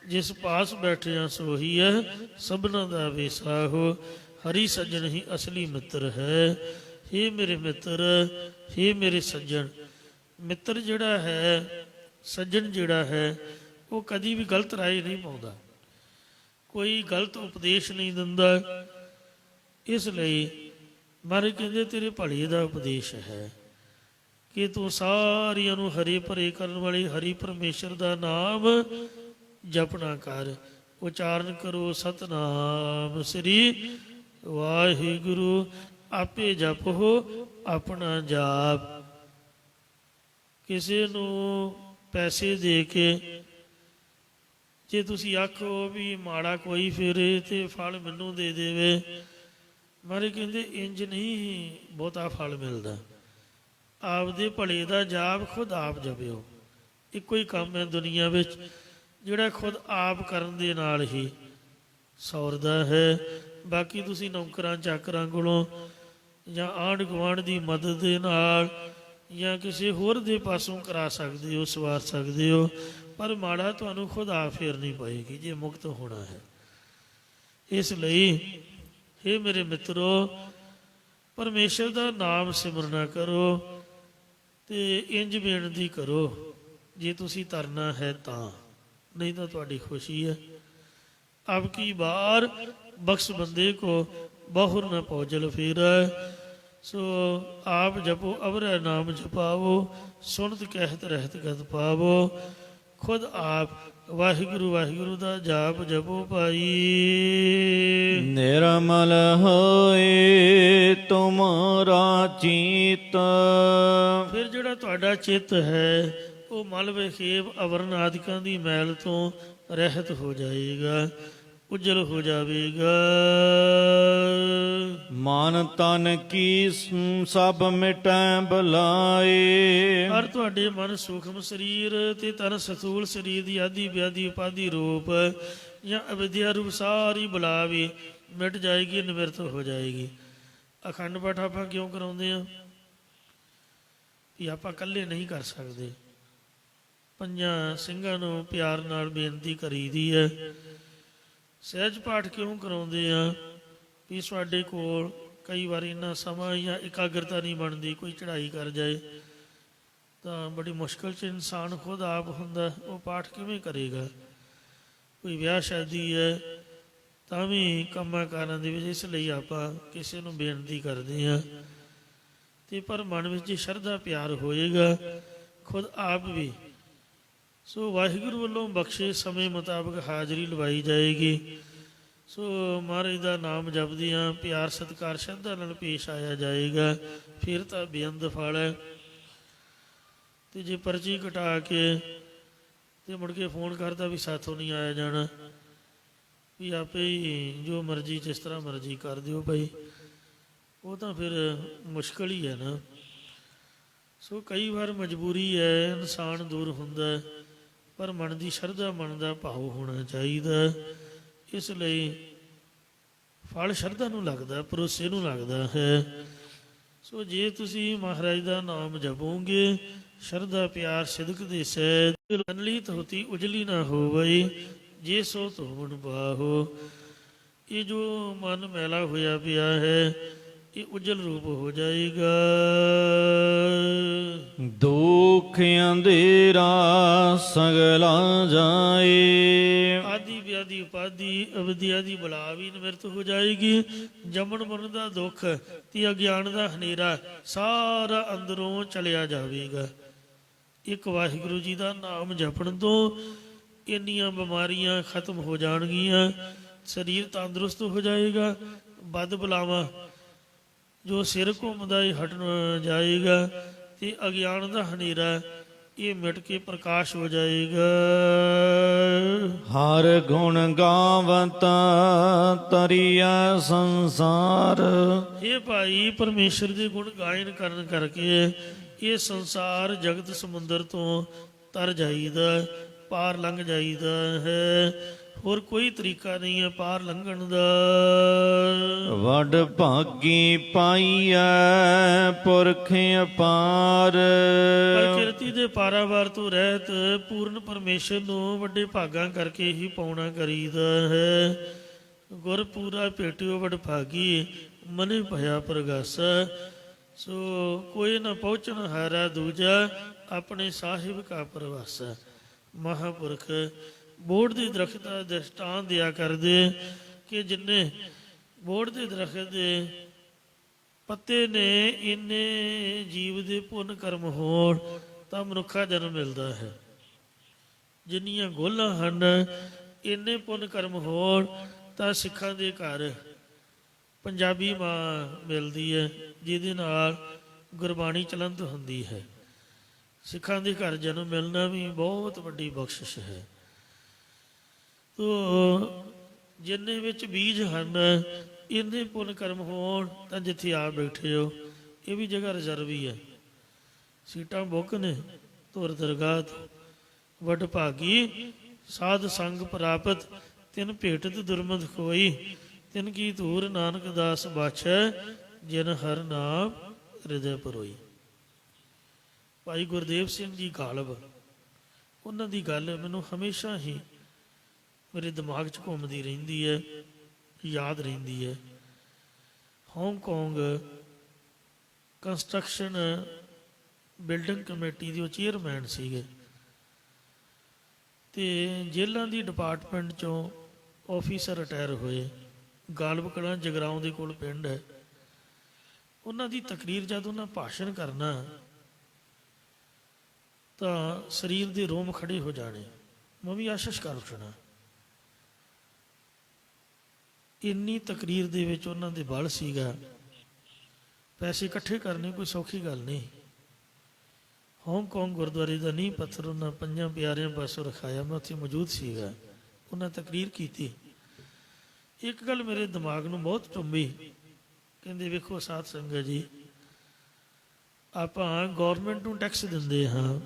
ਜਿਸ ਪਾਸ ਬੈਠਿਆ ਸੋਹੀ ਹੈ ਸਭਨਾ ਦਾ ਵੇਸਾਹੋ। ਹਰੀ ਸੱਜਣ ਹੀ ਅਸਲੀ ਮਿੱਤਰ ਹੈ। ਹੇ ਮੇਰੇ ਮਿੱਤਰ, ਹੇ ਮੇਰੇ ਸੱਜਣ। ਮਿੱਤਰ ਜਿਹੜਾ ਹੈ, ਸੱਜਣ ਜਿਹੜਾ ਹੈ, ਉਹ ਕਦੀ ਵੀ ਗਲਤ ਰਾਏ ਨਹੀਂ ਪਾਉਂਦਾ, ਕੋਈ ਗਲਤ ਉਪਦੇਸ਼ ਨਹੀਂ ਦਿੰਦਾ। ਇਸ ਲਈ ਮਹਾਰਾਜ ਕਹਿੰਦੇ ਤੇਰੇ ਭਲੇ ਦਾ ਉਪਦੇਸ਼ ਹੈ ਕਿ ਤੂੰ ਸਾਰਿਆਂ ਨੂੰ ਹਰੇ ਭਰੇ ਕਰਨ ਵਾਲੇ ਹਰੀ ਪਰਮੇਸ਼ਰ ਦਾ ਨਾਮ ਜਪਣਾ ਕਰ। ਉਚਾਰਨ ਕਰੋ ਸਤਨਾਮ ਸ੍ਰੀ ਵਾਹਿਗੁਰੂ, ਆਪੇ ਜਪੋ ਆਪਣਾ ਜਾਪ। ਕਿਸੇ ਨੂੰ ਪੈਸੇ ਦੇ ਕੇ ਜੇ ਤੁਸੀਂ ਆਖੋ ਵੀ ਮਾੜਾ ਕੋਈ ਫੇਰੇ ਤੇ ਫਲ ਮੈਨੂੰ ਦੇ ਦੇਵੇ, ਮਾਰੇ ਕਹਿੰਦੇ ਇੰਜ ਨਹੀਂ ਬਹੁਤਾ ਫਲ ਮਿਲਦਾ। ਆਪਦੇ ਭਲੇ ਦਾ ਜਾਪ ਖੁਦ ਆਪ ਜਪਿਓ। ਇੱਕੋ ਹੀ ਕੰਮ ਹੈ ਦੁਨੀਆ ਵਿੱਚ ਜਿਹੜਾ ਖੁਦ ਆਪ ਕਰਨ ਦੇ ਨਾਲ ਹੀ ਸੌਰਦਾ ਹੈ। ਬਾਕੀ ਤੁਸੀਂ ਨੌਕਰਾਂ ਚਾਕਰਾਂ ਕੋਲੋਂ ਜਾਂ ਆਂਢ ਗੁਆਂਢ ਦੀ ਮਦਦ ਦੇ ਨਾਲ ਜਾਂ ਕਿਸੇ ਹੋਰ ਦੇ ਪਾਸੋਂ ਕਰਾ ਸਕਦੇ ਹੋ, ਸਵਾਰ ਸਕਦੇ ਹੋ, ਪਰ ਮਾੜਾ ਤੁਹਾਨੂੰ ਖੁਦ ਆਪ ਫੇਰਨੀ ਪਏਗੀ ਜੇ ਮੁਕਤ ਹੋਣਾ ਹੈ। ਇਸ ਲਈ ਹੇ ਮੇਰੇ ਮਿੱਤਰੋ, ਪਰਮੇਸ਼ਰ ਦਾ ਨਾਮ ਸਿਮਰਨਾ ਕਰੋ ਤੇ ਇੰਜ ਬੇਨਤੀ ਕਰੋ ਜੇ ਤੁਸੀਂ ਤਰਨਾ ਹੈ ਤਾਂ, ਨਹੀਂ ਤਾਂ ਤੁਹਾਡੀ ਖੁਸ਼ੀ ਹੈ। ਅਬ ਕੀ ਬਾਰ ਬਖਸ਼ ਬੰਦੇ ਕੋ ਬਹੁਰ न ਪੌਜਲ ਫੇਰਾ। ਸੋ ਆਪ ਜਪੋ ਅਵਰੈ ਨਾਮ ਜਪਾਵੋ, ਸੁਣਤ ਕਹਿਤ ਰਹਿਤ ਗਤ ਪਾਵੋ। ਖੁਦ ਆਪ ਵਾਹਿਗੁਰੂ ਵਾਹਿਗੁਰੂ ਦਾ ਜਾਪ ਜਪੋ ਭਾਈ। ਨਿਰਮਲ ਹੋਏ ਤੁਮਰਾ ਚੀਤ, ਫਿਰ ਜਿਹੜਾ ਤੁਹਾਡਾ ਚਿੱਤ ਹੈ ਉਹ ਮਲ ਵਿਖੇਵ ਅਵਰਨ ਆਦਿਕਾਂ ਦੀ ਮੈਲ ਤੋਂ ਰਹਿਤ ਹੋ ਜਾਏਗਾ, ਉਜਲ ਹੋ ਜਾਵੇਗਾ। ਮਨ ਤਨ ਕੀ ਸਭ ਮਿਟੈ ਬਲਾਏ, ਹਰ ਤੁਹਾਡੇ ਮਨ ਸੂਖਮ ਸਰੀਰ ਤੇ ਤਨ ਸਥੂਲ ਸਰੀਰ ਦੀ ਆਦੀ ਵਿਆਦੀ ਉਪਾਦੀ ਰੂਪ ਜਾਂ ਅਵਿਦਿਆ ਰੂਪ ਸਾਰੀ ਬਲਾ ਵੀ ਮਿਟ ਜਾਏਗੀ, ਨਿਵਰਤ ਹੋ ਜਾਏਗੀ। ਅਖੰਡ ਪਾਠ ਆਪਾਂ ਕਿਉਂ ਕਰਾਉਂਦੇ ਹਾਂ? ਵੀ ਆਪਾਂ ਇਕੱਲੇ ਨਹੀਂ ਕਰ ਸਕਦੇ। ਪੰਜਾਂ ਸਿੰਘਾਂ ਨੂੰ ਪਿਆਰ ਨਾਲ ਬੇਨਤੀ ਕਰੀਦੀ ਹੈ। ਸਹਿਜ ਪਾਠ ਕਿਉਂ ਕਰਾਉਂਦੇ ਆ? ਵੀ ਸਾਡੇ ਕੋਲ ਕਈ ਵਾਰੀ ਇੰਨਾ ਸਮਾਂ ਜਾਂ ਇਕਾਗਰਤਾ ਨਹੀਂ ਬਣਦੀ, ਕੋਈ ਚੜ੍ਹਾਈ ਕਰ ਜਾਏ ਤਾਂ ਬੜੀ ਮੁਸ਼ਕਿਲ 'ਚ ਇਨਸਾਨ ਖੁਦ ਆਪ ਹੁੰਦਾ, ਉਹ ਪਾਠ ਕਿਵੇਂ ਕਰੇਗਾ? ਕੋਈ ਵਿਆਹ ਸ਼ਾਦੀ ਹੈ ਤਾਂ ਵੀ ਕੰਮਾਂ ਕਾਰਾਂ ਦੇ ਵਿੱਚ, ਇਸ ਲਈ ਆਪਾਂ ਕਿਸੇ ਨੂੰ ਬੇਨਤੀ ਕਰਦੇ ਹਾਂ। ਅਤੇ ਪਰ ਮਨ ਵਿੱਚ ਜੇ ਸ਼ਰਧਾ ਪਿਆਰ ਹੋਏਗਾ ਖੁਦ ਆਪ ਵੀ, ਸੋ ਵਾਹਿਗੁਰੂ ਵੱਲੋਂ ਬਖਸ਼ੇ ਸਮੇਂ ਮੁਤਾਬਕ ਹਾਜ਼ਰੀ ਲਵਾਈ ਜਾਏਗੀ। ਸੋ ਮਹਾਰਾਜ ਦਾ ਨਾਮ ਜਪਦਿਆਂ ਪਿਆਰ ਸਤਿਕਾਰ ਸ਼ਰਧਾ ਨਾਲ ਪੇਸ਼ ਆਇਆ ਜਾਏਗਾ, ਫਿਰ ਤਾਂ ਬੇਅੰਤ ਫਲ ਹੈ। ਅਤੇ ਜੇ ਪਰਚੀ ਕਟਾ ਕੇ ਅਤੇ ਮੁੜ ਕੇ ਫੋਨ ਕਰਦਾ ਵੀ ਸਾਥੋਂ ਨਹੀਂ ਆਇਆ ਜਾਣਾ, ਵੀ ਆਪੇ ਹੀ ਜੋ ਮਰਜ਼ੀ ਜਿਸ ਤਰ੍ਹਾਂ ਮਰਜ਼ੀ ਕਰ ਦਿਓ ਭਾਈ, ਉਹ ਤਾਂ ਫਿਰ ਮੁਸ਼ਕਿਲ ਹੀ ਹੈ ਨਾ। ਸੋ ਕਈ ਵਾਰ ਮਜਬੂਰੀ ਹੈ, ਇਨਸਾਨ ਦੂਰ ਹੁੰਦਾ, ਪਰ ਮਨ ਦੀ ਸ਼ਰਧਾ, ਮਨ ਦਾ ਭਾਵ ਹੋਣਾ ਚਾਹੀਦਾ। ਇਸ ਲਈ ਫਲ ਸ਼ਰਧਾ ਨੂੰ ਲੱਗਦਾ, ਭਰੋਸੇ ਨੂੰ ਲੱਗਦਾ ਹੈ। ਸੋ ਜੇ ਤੁਸੀਂ ਮਹਾਰਾਜ ਦਾ ਨਾਮ ਜਪੋਗੇ, ਸ਼ਰਧਾ ਪਿਆਰ ਸਿਦਕ ਦੇ ਸਹਿਜ, ਅਨਲੀ ਧੋਤੀ ਉਜਲੀ ਨਾ ਹੋਵਈ, ਜੇ ਸੋ ਧੋਵਣ ਬਾਹੋ। ਇਹ ਜੋ ਮਨ ਮੈਲਾ ਹੋਇਆ ਪਿਆ ਹੈ, ਇਹ ਉਜਲ ਰੂਪ ਹੋ ਜਾਏਗਾ। ਦੁਖ ਅੰਧੇਰਾ ਸਗਲਾ ਜਾਏ, ਆਦਿ ਵਿਆਦੀ ਉਪਾਧੀ ਅਵਿਦਿਆ ਦੀ ਬਲਾ ਵੀ ਨਿਵਰਤ ਹੋ ਜਾਏਗੀ। ਜੰਮਣ ਮਰਨ ਦਾ ਦੁੱਖ ਤੇ ਅਗਿਆਨ ਦਾ ਹਨੇਰਾ ਸਾਰਾ ਅੰਦਰੋਂ ਚਲਿਆ ਜਾਵੇਗਾ। ਇੱਕ ਵਾਹਿਗੁਰੂ ਜੀ ਦਾ ਨਾਮ ਜਪਣ ਤੋਂ ਇੰਨੀਆਂ ਬਿਮਾਰੀਆਂ ਖਤਮ ਹੋ ਜਾਣਗੀਆਂ, ਸਰੀਰ ਤੰਦਰੁਸਤ ਹੋ ਜਾਏਗਾ, ਬਦ ਬਲਾਵਾਂ ਜੋ ਸਿਰ ਘੁੰਮਦਾ ਹੀ ਹਟ ਜਾਏਗਾ, ਅਤੇ ਅਗਿਆਨ ਦਾ ਹਨੇਰਾ ਇਹ ਮਿਟ ਕੇ ਪ੍ਰਕਾਸ਼ ਹੋ ਜਾਏਗਾ। ਹਰ ਗੁਣ ਗਾਵਤ ਤਰੀਆ ਸੰਸਾਰ, ਇਹ ਭਾਈ ਪਰਮੇਸ਼ਰ ਦੇ ਗੁਣ ਗਾਇਨ ਕਰਨ ਕਰਕੇ ਇਹ ਸੰਸਾਰ ਜਗਤ ਸਮੁੰਦਰ ਤੋਂ ਤਰ ਜਾਈਦਾ, ਪਾਰ ਲੰਘ ਜਾਈਦਾ ਹੈ। ਹੋਰ ਕੋਈ ਤਰੀਕਾ ਨਹੀਂ ਹੈ ਪਾਰ ਲੰਘਣ ਦਾ। ਵੱਡ ਭਾਗੀ ਪਾਈਐ ਪੁਰਖ ਅਪਾਰ, ਪ੍ਰਕਿਰਤੀ ਦੇ ਪਾਰਾਵਾਰ ਤੋਂ ਰਹਿਤ ਪੂਰਨ ਪਰਮੇਸ਼ਰ ਨੂੰ ਵੱਡੇ ਭਾਗਾਂ ਕਰਕੇ ਹੀ ਪਾਉਣਾ ਕਰੀਦਾ ਹੈ। ਗੁਰ ਪੂਰਾ ਭੇਟਿਓ ਵਡ ਭਾਗੀ, ਮਨੇ ਭਇਆ ਪ੍ਰਗਾਸਾ। ਸੋ ਕੋਈ ਨਾ ਪਹੁੰਚਣ ਹਾਰਾ ਦੂਜਾ, ਆਪਣੇ ਸਾਹਿਬ ਕਾ ਪ੍ਰਵਾਸਾ। ਮਹਾਂਪੁਰਖ ਬੋਹੜ ਦੇ ਦਰਖਤ ਦਾ ਦ੍ਰਿਸ਼ਟਾਂਤ ਦਿਆ ਕਰਦੇ ਕਿ ਜਿੰਨੇ ਬੋਹੜ ਦੇ ਦਰਖਤ ਦੇ ਪੱਤੇ ਨੇ, ਇੰਨੇ ਜੀਵ ਦੇ ਪੁੰਨ ਕਰਮ ਹੋਣ ਤਾਂ ਮਨੁੱਖਾ ਜਨਮ ਮਿਲਦਾ ਹੈ। ਜਿੰਨੀਆਂ ਗੋਲਾਂ ਹਨ, ਇੰਨੇ ਪੁੰਨ ਕਰਮ ਹੋਣ ਤਾਂ ਸਿੱਖਾਂ ਦੇ ਘਰ ਪੰਜਾਬੀ ਮਾਂ ਮਿਲਦੀ ਹੈ, ਜਿਹਦੇ ਨਾਲ ਗੁਰਬਾਣੀ ਚਲੰਤ ਹੁੰਦੀ ਹੈ। ਸਿੱਖਾਂ ਦੇ ਘਰ ਜਨਮ ਮਿਲਣਾ ਵੀ ਬਹੁਤ ਵੱਡੀ ਬਖਸ਼ਿਸ਼ ਹੈ। ਤੋ ਜਿੰਨੇ ਵਿੱਚ ਬੀਜ ਹਨ, ਇੰਨੇ ਪੁੰਨ ਕਰਮ ਹੋਣ ਤਾਂ ਜਿੱਥੇ ਆ ਬੈਠੇ ਹੋ, ਇਹ ਵੀ ਜਗ੍ਹਾ ਰਿਜ਼ਰਵ ਹੀ ਹੈ। ਸੀਟਾਂ ਬੁੱਕ ਨੇ, ਧੁਰ ਦਰਗਾਹ ਵੱਡ ਭਾਗੀ, ਸਾਧ ਸੰਗ ਪ੍ਰਾਪਤ, ਤਿਨ ਭੇਟਤ ਦੁਰਮਦ ਕੋਈ, ਤਿਨ ਕੀ ਧੂਰ ਨਾਨਕ ਦਾਸ ਬਾਛੈ, ਜਿਨ ਹਰ ਨਾਮ ਹਿਰਦੈ ਪਰੋਈ। ਭਾਈ ਗੁਰਦੇਵ ਸਿੰਘ ਜੀ ਗਾਲਬ, ਉਹਨਾਂ ਦੀ ਗੱਲ ਮੈਨੂੰ ਹਮੇਸ਼ਾ ਹੀ ਮੇਰੇ ਦਿਮਾਗ 'ਚ ਘੁੰਮਦੀ ਰਹਿੰਦੀ ਹੈ, ਯਾਦ ਰਹਿੰਦੀ ਹੈ। ਹਾਂਗਕਾਂਗ ਕੰਸਟਰਕਸ਼ਨ ਬਿਲਡਿੰਗ ਕਮੇਟੀ ਦੇ ਉਹ ਚੇਅਰਮੈਨ ਸੀਗੇ, ਅਤੇ ਜੇਲ੍ਹਾਂ ਦੀ ਡਿਪਾਰਟਮੈਂਟ 'ਚੋਂ ਆਫਿਸਰ ਰਿਟਾਇਰ ਹੋਏ। ਗਾਲਬ ਕਲਾਂ ਜਗਰਾਓਂ ਦੇ ਕੋਲ ਪਿੰਡ ਹੈ। ਉਹਨਾਂ ਦੀ ਤਕਰੀਰ ਜਦ ਉਹਨਾਂ ਭਾਸ਼ਣ ਕਰਨਾ ਤਾਂ ਸਰੀਰ ਦੇ ਰੋਮ ਖੜੇ ਹੋ ਜਾਣੇ, ਮੈਂ ਵੀ ਆਸ਼ਿਸ਼ ਕਰ ਉੱਠਣਾ। ਇੰਨੀ ਤਕਰੀਰ ਦੇ ਵਿੱਚ ਉਹਨਾਂ ਦੇ ਬਲ ਸੀਗਾ। ਪੈਸੇ ਇਕੱਠੇ ਕਰਨੇ ਕੋਈ ਸੌਖੀ ਗੱਲ ਨਹੀਂ। ਹਾਂਗਕਾਂਗ ਗੁਰਦੁਆਰੇ ਦਾ ਨੀਂਹ ਪੱਥਰ ਉਹਨਾਂ ਪੰਜਾਂ ਪਿਆਰਿਆਂ ਪਾਸੋਂ ਰਖਾਇਆ। ਮੈਂ ਉੱਥੇ ਮੌਜੂਦ ਸੀਗਾ, ਉਹਨਾਂ ਤਕਰੀਰ ਕੀਤੀ। ਇੱਕ ਗੱਲ ਮੇਰੇ ਦਿਮਾਗ ਨੂੰ ਬਹੁਤ ਚੁੰਬੀ। ਕਹਿੰਦੇ ਵੇਖੋ ਸਾਧ ਸੰਗਤ ਜੀ, ਆਪਾਂ ਗੌਰਮੈਂਟ ਨੂੰ ਟੈਕਸ ਦਿੰਦੇ ਹਾਂ,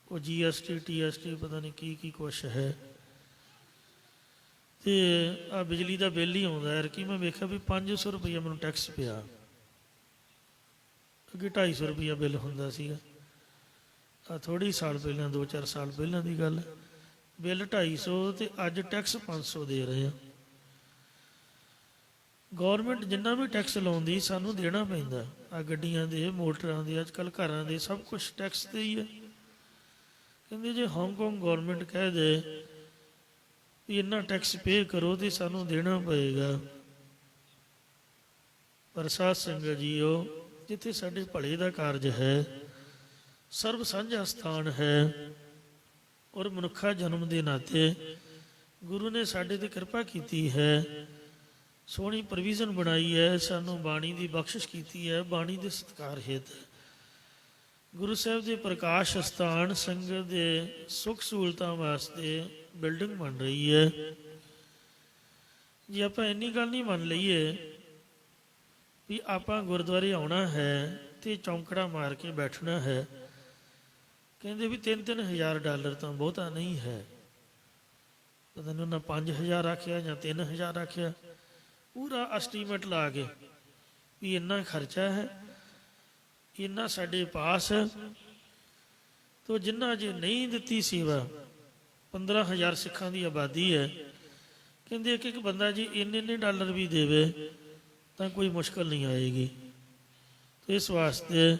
ਉਹ GST TST ਪਤਾ ਨਹੀਂ ਕੀ ਕੁਛ ਹੈ, ਤੇ ਆ ਬਿਜਲੀ ਦਾ ਬਿੱਲ ਹੀ ਆਉਂਦਾ ਯਾਰ ਕਿ ਮੈਂ ਵੇਖਿਆ ਵੀ 500 ਰੁਪਈਆ ਮੈਨੂੰ ਟੈਕਸ ਪਿਆ। ਅੱਗੇ 250 ਰੁਪਈਆ ਬਿੱਲ ਹੁੰਦਾ ਸੀਗਾ। ਆ ਥੋੜ੍ਹੀ ਸਾਲ ਪਹਿਲਾਂ 2-4 ਸਾਲ ਪਹਿਲਾਂ ਦੀ ਗੱਲ, ਬਿੱਲ 250 ਤੇ ਅੱਜ ਟੈਕਸ 500 ਦੇ ਰਹੇ ਆ। ਗੌਰਮੈਂਟ ਜਿੰਨਾ ਵੀ ਟੈਕਸ ਲਾਉਂਦੀ ਸਾਨੂੰ ਦੇਣਾ ਪੈਂਦਾ। ਆ ਗੱਡੀਆਂ ਦੇ, ਮੋਟਰਾਂ ਦੇ, ਅੱਜ ਕੱਲ੍ਹ ਘਰਾਂ ਦੇ, ਸਭ ਕੁਛ ਟੈਕਸ 'ਤੇ ਹੀ ਹੈ। ਕਹਿੰਦੇ ਜੇ ਹਾਂਗਕਾਂਗ ਗੌਰਮੈਂਟ ਕਹਿ ਦੇ ਵੀ ਇੰਨਾ ਟੈਕਸ ਪੇ ਕਰੋ ਤੇ ਸਾਨੂੰ ਦੇਣਾ ਪਏਗਾ। ਪਰ ਸਾਧ ਸੰਗਤ ਜੀਓ, ਜਿੱਥੇ ਸਾਡੇ ਭਲੇ ਦਾ ਕਾਰਜ ਹੈ, ਸਰਬ ਸਾਂਝਾ ਸਥਾਨ ਹੈ, ਔਰ ਮਨੁੱਖਾ ਜਨਮ ਦੇ ਨਾਤੇ ਗੁਰੂ ਨੇ ਸਾਡੇ 'ਤੇ ਕਿਰਪਾ ਕੀਤੀ ਹੈ, ਸੋਹਣੀ ਪ੍ਰੋਵੀਜ਼ਨ ਬਣਾਈ ਹੈ, ਸਾਨੂੰ ਬਾਣੀ ਦੀ ਬਖਸ਼ਿਸ਼ ਕੀਤੀ ਹੈ। ਬਾਣੀ ਦੇ ਸਤਿਕਾਰ ਹਿੱਤ ਗੁਰੂ ਸਾਹਿਬ ਦੇ ਪ੍ਰਕਾਸ਼ ਅਸਥਾਨ, ਸੰਗਤ ਦੇ ਸੁੱਖ ਸਹੂਲਤਾਂ ਵਾਸਤੇ ਬਿਲਡਿੰਗ ਬਣ ਰਹੀ ਹੈ। ਜੇ ਆਪਾਂ ਇੰਨੀ ਗੱਲ ਨਹੀਂ ਮੰਨ ਲਈਏ ਵੀ ਆਪਾਂ ਗੁਰਦੁਆਰੇ ਆਉਣਾ ਹੈ ਤੇ ਚੌਂਕੜਾ ਮਾਰ ਕੇ ਬੈਠਣਾ ਹੈ, ਕਹਿੰਦੇ ਵੀ 3-3 ਹਜ਼ਾਰ ਡਾਲਰ ਤਾਂ ਬਹੁਤਾ ਨਹੀਂ ਹੈ। ਪਤਾ ਨਹੀਂ ਉਹਨਾਂ 5,000 ਆਖਿਆ ਜਾਂ 3,000 ਆਖਿਆ, ਪੂਰਾ ਐਸਟੀਮੇਟ ਲਾ ਕੇ ਵੀ ਇੰਨਾ ਖਰਚਾ ਹੈ, ਇੰਨਾ ਸਾਡੇ ਪਾਸ ਹੈ। ਤੋ ਜਿੰਨਾ ਜੇ ਨਹੀਂ ਦਿੱਤੀ ਸੇਵਾ, 15,000 ਸਿੱਖਾਂ ਦੀ ਆਬਾਦੀ ਹੈ, ਕਹਿੰਦੇ ਇੱਕ ਬੰਦਾ ਜੀ ਇੰਨੇ ਡਾਲਰ ਵੀ ਦੇਵੇ ਤਾਂ ਕੋਈ ਮੁਸ਼ਕਲ ਨਹੀਂ ਆਏਗੀ। ਤੇ ਇਸ ਵਾਸਤੇ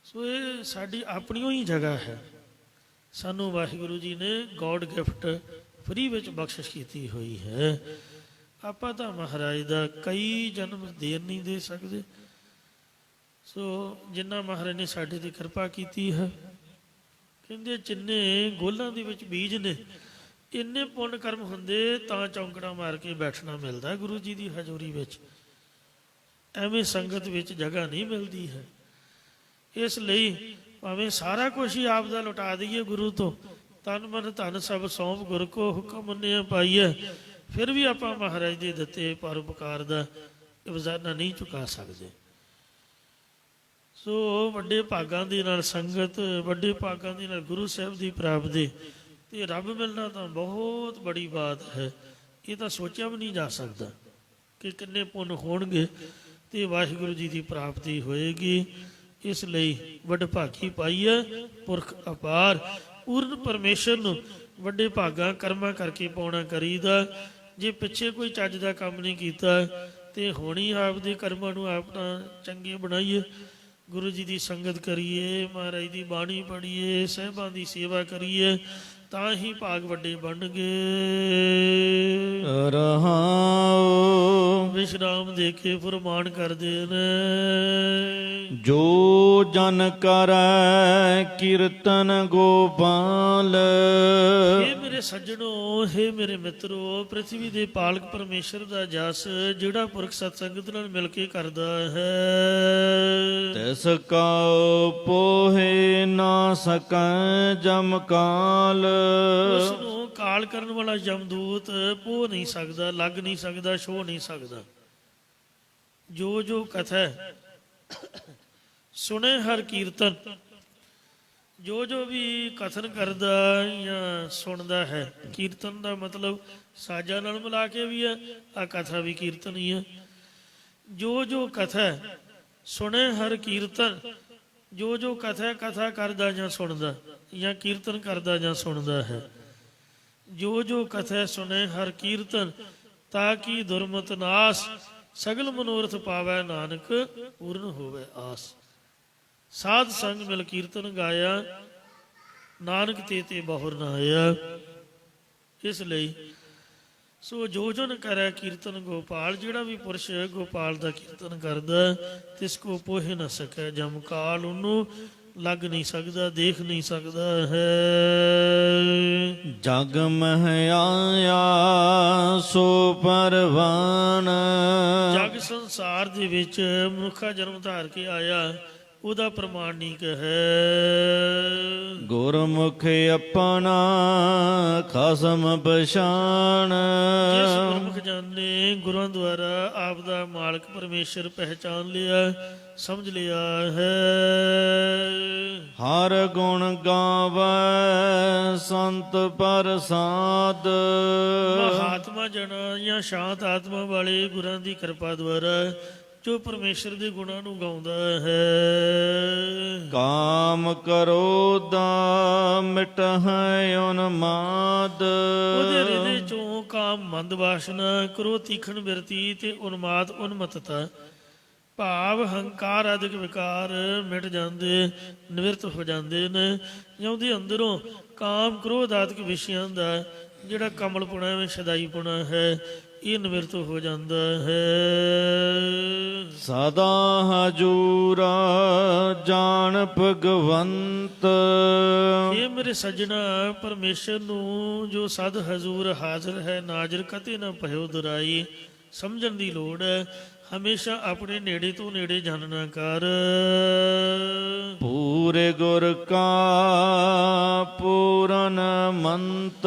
ਸੋ ਇਹ ਸਾਡੀ ਆਪਣੀ ਹੀ ਜਗ੍ਹਾ ਹੈ, ਸਾਨੂੰ ਵਾਹਿਗੁਰੂ ਜੀ ਨੇ ਗੋਡ ਗਿਫਟ ਫਰੀ ਵਿੱਚ ਬਖਸ਼ਿਸ਼ ਕੀਤੀ ਹੋਈ ਹੈ। ਆਪਾਂ ਤਾਂ ਮਹਾਰਾਜ ਦਾ ਕਈ ਜਨਮ ਦੇਰ ਨਹੀਂ ਦੇ ਸਕਦੇ। ਸੋ ਜਿੰਨਾ ਮਹਾਰਾਜ ਨੇ ਸਾਡੇ 'ਤੇ ਕਿਰਪਾ ਕੀਤੀ ਹੈ, ਕਹਿੰਦੇ ਜਿੰਨੇ ਗੋਲਾਂ ਦੇ ਵਿੱਚ ਬੀਜ ਨੇ, ਇੰਨੇ ਪੁੰਨ ਕਰਮ ਹੁੰਦੇ ਤਾਂ ਚੌਂਕੜਾ ਮਾਰ ਕੇ ਬੈਠਣਾ ਮਿਲਦਾ ਗੁਰੂ ਜੀ ਦੀ ਹਜ਼ੂਰੀ ਵਿੱਚ। ਐਵੇਂ ਸੰਗਤ ਵਿੱਚ ਜਗ੍ਹਾ ਨਹੀਂ ਮਿਲਦੀ ਹੈ। ਇਸ ਲਈ ਭਾਵੇਂ ਸਾਰਾ ਕੁਛ ਹੀ ਆਪ ਦਾ ਲੁਟਾ ਦਈਏ ਗੁਰੂ ਤੋਂ, ਤਨ ਮਨ ਧਨ ਸਭ ਸੌਂਪ ਗੁਰ ਕੋ ਹੁਕਮ ਮੰਨਿਆ ਪਾਈਏ, ਫਿਰ ਵੀ ਆਪਾਂ ਮਹਾਰਾਜ ਦੇ ਦਿੱਤੇ ਪਰਉਪਕਾਰ ਦਾ ਖਜ਼ਾਨਾ ਨਹੀਂ ਚੁਕਾ ਸਕਦੇ। ਸੋ ਵੱਡੇ ਭਾਗਾਂ ਦੇ ਨਾਲ ਸੰਗਤ, ਵੱਡੇ ਭਾਗਾਂ ਦੇ ਨਾਲ ਗੁਰੂ ਸਾਹਿਬ ਦੀ ਪ੍ਰਾਪਤੀ ਤੇ ਰੱਬ ਮਿਲਣਾ ਤਾਂ ਬਹੁਤ ਬੜੀ ਬਾਤ ਹੈ। ਇਹ ਤਾਂ ਸੋਚਿਆ ਵੀ ਨਹੀਂ ਜਾ ਸਕਦਾ ਕਿ ਕਿੰਨੇ ਪੁੰਨ ਹੋਣਗੇ ਤੇ ਵਾਹਿਗੁਰੂ ਜੀ ਦੀ ਪ੍ਰਾਪਤੀ ਹੋਏਗੀ। ਇਸ ਲਈ ਵਡਭਾਗੀ ਪਾਈਏ ਪੁਰਖ ਅਪਾਰ, ਪੂਰਨ ਪਰਮੇਸ਼ਰ ਨੂੰ ਵੱਡੇ ਭਾਗਾਂ ਕਰਮਾਂ ਕਰਕੇ ਪਾਉਣਾ ਕਰੀਦਾ। ਜੇ ਪਿੱਛੇ ਕੋਈ ਚੱਜ ਦਾ ਕੰਮ ਨਹੀਂ ਕੀਤਾ ਤੇ ਹੋਣੀ ਆਪਦੇ ਕਰਮਾਂ ਨੂੰ ਆਪਣਾ ਚੰਗੇ ਬਣਾਈਏ, ਗੁਰੂ ਜੀ ਦੀ ਸੰਗਤ ਕਰੀਏ, ਮਹਾਰਾਜ ਦੀ ਬਾਣੀ ਪੜ੍ਹੀਏ, ਸਾਹਿਬਾਂ ਦੀ ਸੇਵਾ ਕਰੀਏ, ਤਾਂ ਹੀ ਭਾਗ ਵੱਡੇ ਬਣਨਗੇ। ਰਹਾਉ ਵਿਸ਼ਰਾਮ ਦੇ ਕੇ ਫਰਮਾਨ ਕਰਦੇ ਨੇ, ਜੋ ਜਨ ਕਰੈ ਕੀਰਤਨ ਗੋਪਾਲ। ਹੇ ਮੇਰੇ ਸੱਜਣੋ, ਹੇ ਮੇਰੇ ਮਿੱਤਰੋ, ਪ੍ਰਿਥਵੀ ਦੇ ਪਾਲਕ ਪਰਮੇਸ਼ਰ ਦਾ ਜਸ ਜਿਹੜਾ ਪੁਰਖ ਸਤਸੰਗਤ ਨਾਲ ਮਿਲ ਕੇ ਕਰਦਾ ਹੈ, ਤਿਸ ਕਉ ਪੋਹੇ ਨਾ ਸਕੈ ਜਮ ਕਾਲ। ਉਸ ਨੂੰ ਕਾਲ ਕਰਨ ਵਾਲਾ ਯਮਦੂਤ ਪੋਹ ਨਹੀਂ ਸਕਦਾ, ਲੱਗ ਨਹੀਂ ਸਕਦਾ, ਛੋਹ ਨਹੀਂ ਸਕਦਾ। ਜੋ ਜੋ ਕਥਾ ਸੁਣੇ ਹਰ ਕੀਰਤਨ, ਜੋ ਜੋ ਵੀ ਕਥਨ ਕਰਦਾ ਜਾਂ ਸੁਣਦਾ ਹੈ, ਕੀਰਤਨ ਦਾ ਮਤਲਬ ਸਾਜ਼ਾਂ ਨਾਲ ਮਿਲਾ ਕੇ ਵੀ ਹੈ, ਆ ਕਥਾ ਵੀ ਕੀਰਤਨ ਹੀ ਹੈ। ਜੋ ਜੋ ਕਥਾ ਸੁਣੇ ਹਰ ਕੀਰਤਨ, ਜੋ ਜੋ ਕਥਾ ਕਰਦਾ ਜਾਂ ਸੁਣਦਾ ਜਾਂ ਕੀਰਤਨ ਕਰਦਾ ਜਾਂ ਸੁਣਦਾ ਹੈ, ਜੋ ਜੋ ਕਥਾ ਸੁਣੇ ਹਰ ਕੀਰਤਨ, ਤਾਂ ਕਿ ਦੁਰਮਤ ਨਾਸ, ਸਗਲ ਮਨੋਰਥ ਪਾਵੈ ਨਾਨਕ, ਪੂਰਨ ਹੋਵੇ ਆਸ। ਸਾਧ ਸੰਗ ਮਿਲ ਕੀਰਤਨ ਗਾਇਆ, ਨਾਨਕ ਤੇ ਬਹੁਰ ਨਾ ਆਇਆ। ਇਸ ਲਈ ਸੋ ਜੋ ਜਨ ਕਰੈ ਕੀਰਤਨ ਗੋਪਾਲ, ਜਿਹੜਾ ਵੀ ਪੁਰਸ਼ ਗੋਪਾਲ ਦਾ ਕੀਰਤਨ ਕਰਦਾ, ਤਿਸ ਕੋ ਪੋਹ ਨਾ ਸਕੈ ਜਮ ਕਾਲ, ਉਹਨੂੰ ਲੱਗ ਨਹੀਂ ਸਕਦਾ, ਦੇਖ ਨਹੀਂ ਸਕਦਾ ਹੈ। ਜਗ ਮਹਿ ਆਇਆ ਸੋ ਪਰਵਾਨ। ਜਗ ਸੰਸਾਰ ਦੇ ਵਿੱਚ ਮਨੁੱਖਾ ਜਨਮ ਧਾਰ ਕੇ ਆਇਆ, ਉਹਦਾ ਪ੍ਰਮਾਣਿਕ ਹੈ। ਗੁਰਮੁਖ ਆਪਣਾ ਖਸਮ ਪਛਾਣ, ਜਿਸ ਗੁਰਮੁਖ ਜਾਣੇ ਗੁਰਾਂ ਦੁਆਰਾ ਆਪ ਦਾ ਮਾਲਕ ਪਰਮੇਸ਼ਰ ਪਹਿਚਾਨ ਲਿਆ, ਸਮਝ ਲਿਆ ਹੈ। ਹਰ ਗੁਣ ਗਾਵੈ ਸੰਤ ਪ੍ਰਸਾਦ, ਮਹਾਤਮਾ ਜਨਾਂ ਜਾਂ ਸ਼ਾਂਤ ਆਤਮਾ ਵਾਲੇ ਗੁਰਾਂ ਦੀ ਕਿਰਪਾ ਦੁਆਰਾ ਜੋ ਪਰਮੇਸ਼ਰ ਦੇ ਗੁਣਾਂ ਨੂੰ ਗਾਉਂਦਾ ਹੈ। ਕਾਮ ਕਰੋ ਦਾ ਮਿਟਹਿ ਉਨਮਾਦ, ਉਹਦੇ ਹਿਰਦੇ ਚੋਂ ਕਾਮ ਮੰਦ ਵਾਸ਼ਨਾ, ਕਰੋ ਤੀਖਣ ਬਿਰਤੀ ਤੇ ਉਨਮਾਦ ਉਨਮਤਤਾ, ਭਾਵ ਹੰਕਾਰ ਆਦਿਕ ਵਿਕਾਰ ਮਿਟ ਜਾਂਦੇ, ਨਿਵਰਤ ਹੋ ਜਾਂਦੇ ਨੇ। ਜਾਂ ਉਹਦੇ ਅੰਦਰੋਂ ਕਾਮ ਕ੍ਰੋਧ ਆਦਿਕ ਵਿਸ਼ਿਆਂ ਦਾ ਜਿਹੜਾ ਕਮਲਪੁਣਾ ਵਿੱਚ ਸਦਾਈਪੁਣਾ ਹੈ, ਇਹ ਨਿਵਰਤ ਹੋ ਜਾਂਦਾ ਹੈ। ਸਦਾ ਹਜੂਰਾ ਜਾਣ ਭਗਵੰਤ, ਇਹ ਮੇਰੇ ਸੱਜਣਾ ਪਰਮੇਸ਼ਰ ਨੂੰ ਜੋ ਸਦ ਹਜ਼ੂਰ ਹਾਜ਼ਰ ਹੈ, ਨਾਜ਼ਰ ਕਤੇ ਨਾ ਭਇਓ ਦੁਰਾਈ, ਸਮਝਣ ਦੀ ਲੋੜ ਹੈ। ਹਮੇਸ਼ਾ ਆਪਣੇ ਨੇੜੇ ਤੋਂ ਨੇੜੇ ਜਾਣਨਾ ਕਰ। ਪੂਰੇ ਗੁਰ ਕਾ ਪੂਰਨ ਮੰਤ,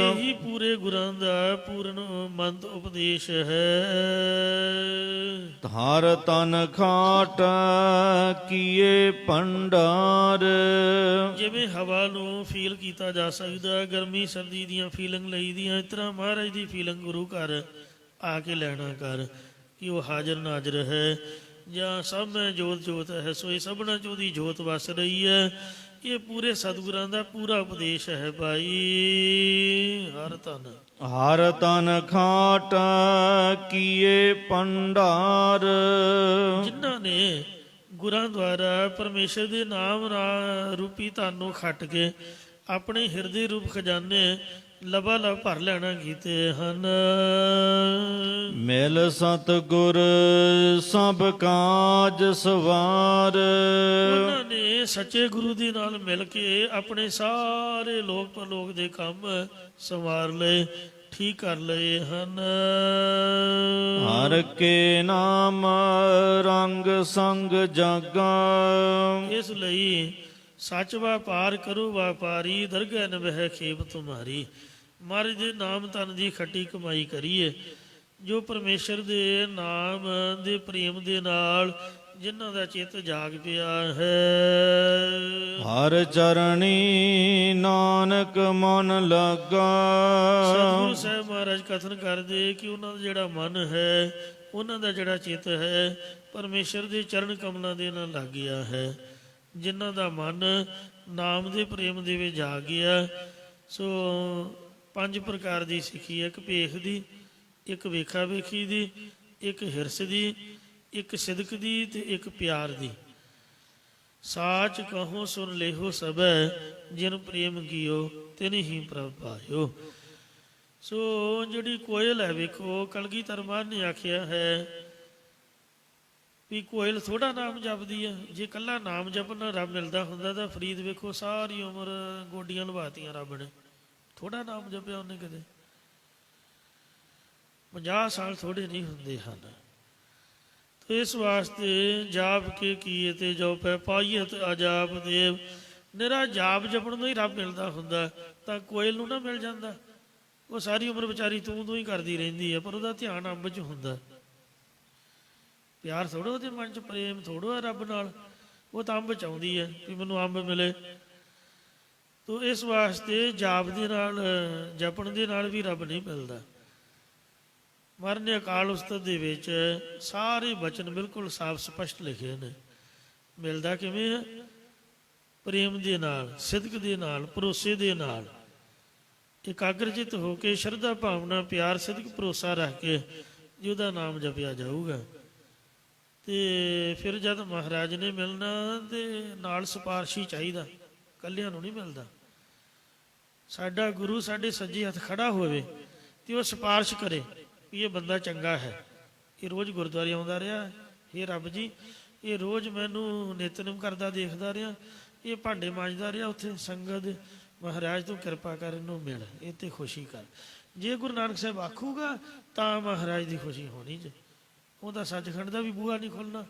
ਇਹੀ ਪੂਰੇ ਗੁਰਾਂ ਦਾ ਪੂਰਨ ਮੰਤ ਉਪਦੇਸ਼ ਹੈ। ਹਰ ਤਨ ਖਾਟ ਕੀਏ ਭੰਡਾਰ, ਜਿਵੇਂ ਹਵਾ ਨੂੰ ਫੀਲ ਕੀਤਾ ਜਾ ਸਕਦਾ, ਗਰਮੀ ਸਰਦੀ ਦੀਆਂ ਫੀਲਿੰਗ ਲਈ ਦੀਆਂ, ਇਸ ਤਰ੍ਹਾਂ ਮਹਾਰਾਜ ਦੀ ਫੀਲਿੰਗ ਗੁਰੂ ਘਰ ਆ ਕੇ ਲੈਣਾ ਕਰ ਕਿ ਉਹ ਹਾਜ਼ਰ ਨਾਜ਼ਰ ਹੈ, ਜਾਂ ਸਭ ਮੈਂ ਜੋਤ ਜੋਤ ਹੈ, ਸੋ ਇਹ ਸਭਨਾਂ 'ਚ ਉਹਦੀ ਜੋਤ ਵਸ ਰਹੀ ਹੈ। ਇਹ ਪੂਰੇ ਸਤਿਗੁਰਾਂ ਦਾ ਪੂਰਾ ਉਪਦੇਸ਼ ਹੈ ਭਾਈ। ਹਰ ਤਨ ਖਾਟ ਕੀਏ ਭੰਡਾਰ, ਜਿਨ੍ਹਾਂ ਨੇ ਗੁਰਾਂ ਦੁਆਰਾ ਪਰਮੇਸ਼ਰ ਦੇ ਨਾਮ ਰੂਪੀ ਧਨ ਨੂੰ ਖੱਟ ਕੇ ਆਪਣੇ ਹਿਰਦੇ ਰੂਪ ਖਜ਼ਾਨੇ ਲਬਾ ਲਬ ਭਰ ਲੈਣਾ ਕੀਤੇ ਹਨ। ਮਿਲ ਸਤਿਗੁਰ ਸਭ ਕਾਜ ਸਵਾਰ, ਉਹਨਾਂ ਨੇ ਸੱਚੇ ਗੁਰੂ ਦੇ ਨਾਲ ਮਿਲ ਕੇ ਆਪਣੇ ਸਾਰੇ ਲੋਕ ਪਰਲੋਕ ਦੇ ਕੰਮ ਸੰਵਾਰ ਲਏ, ਠੀਕ ਕਰ ਲਏ ਹਨ। ਹਰ ਕੇ ਨਾਮ ਰੰਗ ਸੰਗ ਜਾਗਾ, ਇਸ ਲਈ ਸੱਚ ਵਪਾਰ ਕਰੋ ਵਪਾਰੀ, ਦਰਗਹਿ ਨਵਹਿ ਖੇਪ ਤੁਮਾਰੀ। ਮਹਾਰਾਜ ਦੇ ਨਾਮ ਧਨ ਦੀ ਖੱਟੀ ਕਮਾਈ ਕਰੀਏ। ਜੋ ਪਰਮੇਸ਼ਰ ਦੇ ਨਾਮ ਦੇ ਪ੍ਰੇਮ ਦੇ ਨਾਲ ਜਿਨ੍ਹਾਂ ਦਾ ਚਿੱਤ ਜਾਗ ਪਿਆ ਹੈ, ਹਰ ਚਰਣੀ ਨਾਨਕ ਮਨ ਲਾਗਾ। ਸਤਿਗੁਰੂ ਸਾਹਿਬ ਮਹਾਰਾਜ ਕਥਨ ਕਰਦੇ ਕਿ ਉਹਨਾਂ ਦਾ ਜਿਹੜਾ ਮਨ ਹੈ, ਉਹਨਾਂ ਦਾ ਜਿਹੜਾ ਚਿੱਤ ਹੈ, ਪਰਮੇਸ਼ਰ ਦੇ ਚਰਨ ਕਮਲਾਂ ਦੇ ਨਾਲ ਲੱਗ ਗਿਆ ਹੈ। ਜਿਨ੍ਹਾਂ ਦਾ ਮਨ ਨਾਮ ਦੇ ਪ੍ਰੇਮ ਦੇ ਵਿੱਚ ਜਾ ਗਿਆ, ਸੋ 5 ਪ੍ਰਕਾਰ ਦੀ ਸਿੱਖੀ ਹੈ। ਇੱਕ ਭੇਖ ਦੀ, ਇੱਕ ਵੇਖਾ ਵੇਖੀ ਦੀ, ਇੱਕ ਹਿਰਸ ਦੀ, ਇੱਕ ਸਿਦਕ ਦੀ ਤੇ ਇੱਕ ਪਿਆਰ ਦੀ। ਸਾਚ ਕਹੋ ਸੁਨ ਲੇਹੋ ਸਭੈ, ਜਿਨ ਪ੍ਰੇਮ ਕੀਓ ਤਿਨ ਹੀ ਪ੍ਰਭ ਪਾਇਓ। ਸੋ ਜਿਹੜੀ ਕੋਇਲ ਹੈ, ਵੇਖੋ ਕਲਗੀਧਰ ਮਹਾਰਾਜ ਨੇ ਆਖਿਆ ਹੈ ਵੀ ਕੋਇਲ ਥੋੜਾ ਨਾਮ ਜਪਦੀ ਹੈ। ਜੇ ਇਕੱਲਾ ਨਾਮ ਜਪਣ ਨਾਲ ਰੱਬ ਮਿਲਦਾ ਹੁੰਦਾ ਤਾਂ ਫਰੀਦ ਵੇਖੋ ਸਾਰੀ ਉਮਰ ਗੋਡੀਆਂ ਲਵਾਤੀਆਂ ਰੱਬ ਨੇ। ਥੋੜਾ ਨਾਮ ਜਪਿਆ ਉਹਨੇ ਕਦੇ? 50 ਸਾਲ ਥੋੜੇ ਨਹੀਂ ਹੁੰਦੇ ਹਨ। ਤੇ ਇਸ ਵਾਸਤੇ ਜਾਪ ਕੇ ਕੀਏ ਤੇ ਜੋ ਪੈ ਪਾਈਏ ਤੇ ਅਜਾਪ ਦੇਵ। ਨਿਰਾ ਜਾਪ ਜਪਣ ਨੂੰ ਹੀ ਰੱਬ ਮਿਲਦਾ ਹੁੰਦਾ ਤਾਂ ਕੋਇਲ ਨੂੰ ਨਾ ਮਿਲ ਜਾਂਦਾ? ਉਹ ਸਾਰੀ ਉਮਰ ਵਿਚਾਰੀ ਤੂੰ ਹੀ ਕਰਦੀ ਰਹਿੰਦੀ ਹੈ, ਪਰ ਉਹਦਾ ਧਿਆਨ ਅੰਬ 'ਚ ਹੁੰਦਾ। ਪਿਆਰ ਥੋੜ੍ਹਾ ਉਹਦੇ ਮਨ 'ਚ, ਪ੍ਰੇਮ ਥੋੜ੍ਹਾ ਰੱਬ ਨਾਲ। ਉਹ ਤਾਂ ਅੰਬ ਚਾਹੁੰਦੀ ਹੈ ਵੀ ਮੈਨੂੰ ਅੰਬ ਮਿਲੇ। ਤੋ ਇਸ ਵਾਸਤੇ ਜਾਪ ਦੇ ਨਾਲ, ਜਪਣ ਦੇ ਨਾਲ ਵੀ ਰੱਬ ਨਹੀਂ ਮਿਲਦਾ। ਮਹਾਰਾਜ ਨੇ ਅਕਾਲ ਉਸਤਤ ਦੇ ਵਿੱਚ ਸਾਰੇ ਬਚਨ ਬਿਲਕੁਲ ਸਾਫ਼ ਸਪਸ਼ਟ ਲਿਖੇ ਨੇ। ਮਿਲਦਾ ਕਿਵੇਂ ਹੈ? ਪ੍ਰੇਮ ਦੇ ਨਾਲ, ਸਿਦਕ ਦੇ ਨਾਲ, ਭਰੋਸੇ ਦੇ ਨਾਲ, ਇਕਾਗਰਚਿਤ ਹੋ ਕੇ ਸ਼ਰਧਾ ਭਾਵਨਾ, ਪਿਆਰ, ਸਿਦਕ, ਭਰੋਸਾ ਰੱਖ ਕੇ ਜੇ ਉਹਦਾ ਨਾਮ ਜਪਿਆ ਜਾਊਗਾ। ਤੇ ਫਿਰ ਜਦ ਮਹਾਰਾਜ ਨੇ ਮਿਲਣਾ ਤੇ ਨਾਲ ਸਿਫਾਰਸ਼ੀ ਚਾਹੀਦਾ, ਇਕੱਲਿਆਂ ਨੂੰ ਨਹੀਂ ਮਿਲਦਾ। ਸਾਡਾ ਗੁਰੂ ਸਾਡੇ ਸੱਜੇ ਹੱਥ ਖੜਾ ਹੋਵੇ ਤੇ ਉਹ ਸਿਫਾਰਿਸ਼ ਕਰੇ ਵੀ ਇਹ ਬੰਦਾ ਚੰਗਾ ਹੈ, ਇਹ ਰੋਜ਼ ਗੁਰਦੁਆਰੇ ਆਉਂਦਾ ਰਿਹਾ, ਇਹ ਰੱਬ ਜੀ ਇਹ ਰੋਜ਼ ਮੈਨੂੰ ਨਿਤਨੇਮ ਕਰਦਾ ਦੇਖਦਾ ਰਿਹਾ, ਇਹ ਭਾਂਡੇ ਮਾਂਜਦਾ ਰਿਹਾ ਉੱਥੇ ਸੰਗਤ, ਮਹਾਰਾਜ ਤੂੰ ਕਿਰਪਾ ਕਰ ਇਹਨੂੰ ਮਿਲ, ਇਹ 'ਤੇ ਖੁਸ਼ੀ ਕਰ। ਜੇ ਗੁਰੂ ਨਾਨਕ ਸਾਹਿਬ ਆਖੂਗਾ ਤਾਂ ਮਹਾਰਾਜ ਦੀ ਖੁਸ਼ੀ ਹੋਣੀ ਜੇ। ਉਹਦਾ ਸੱਚਖੰਡ ਦਾ ਵੀ ਬੂਹਾ ਨਹੀਂ ਖੁੱਲ੍ਹਣਾ।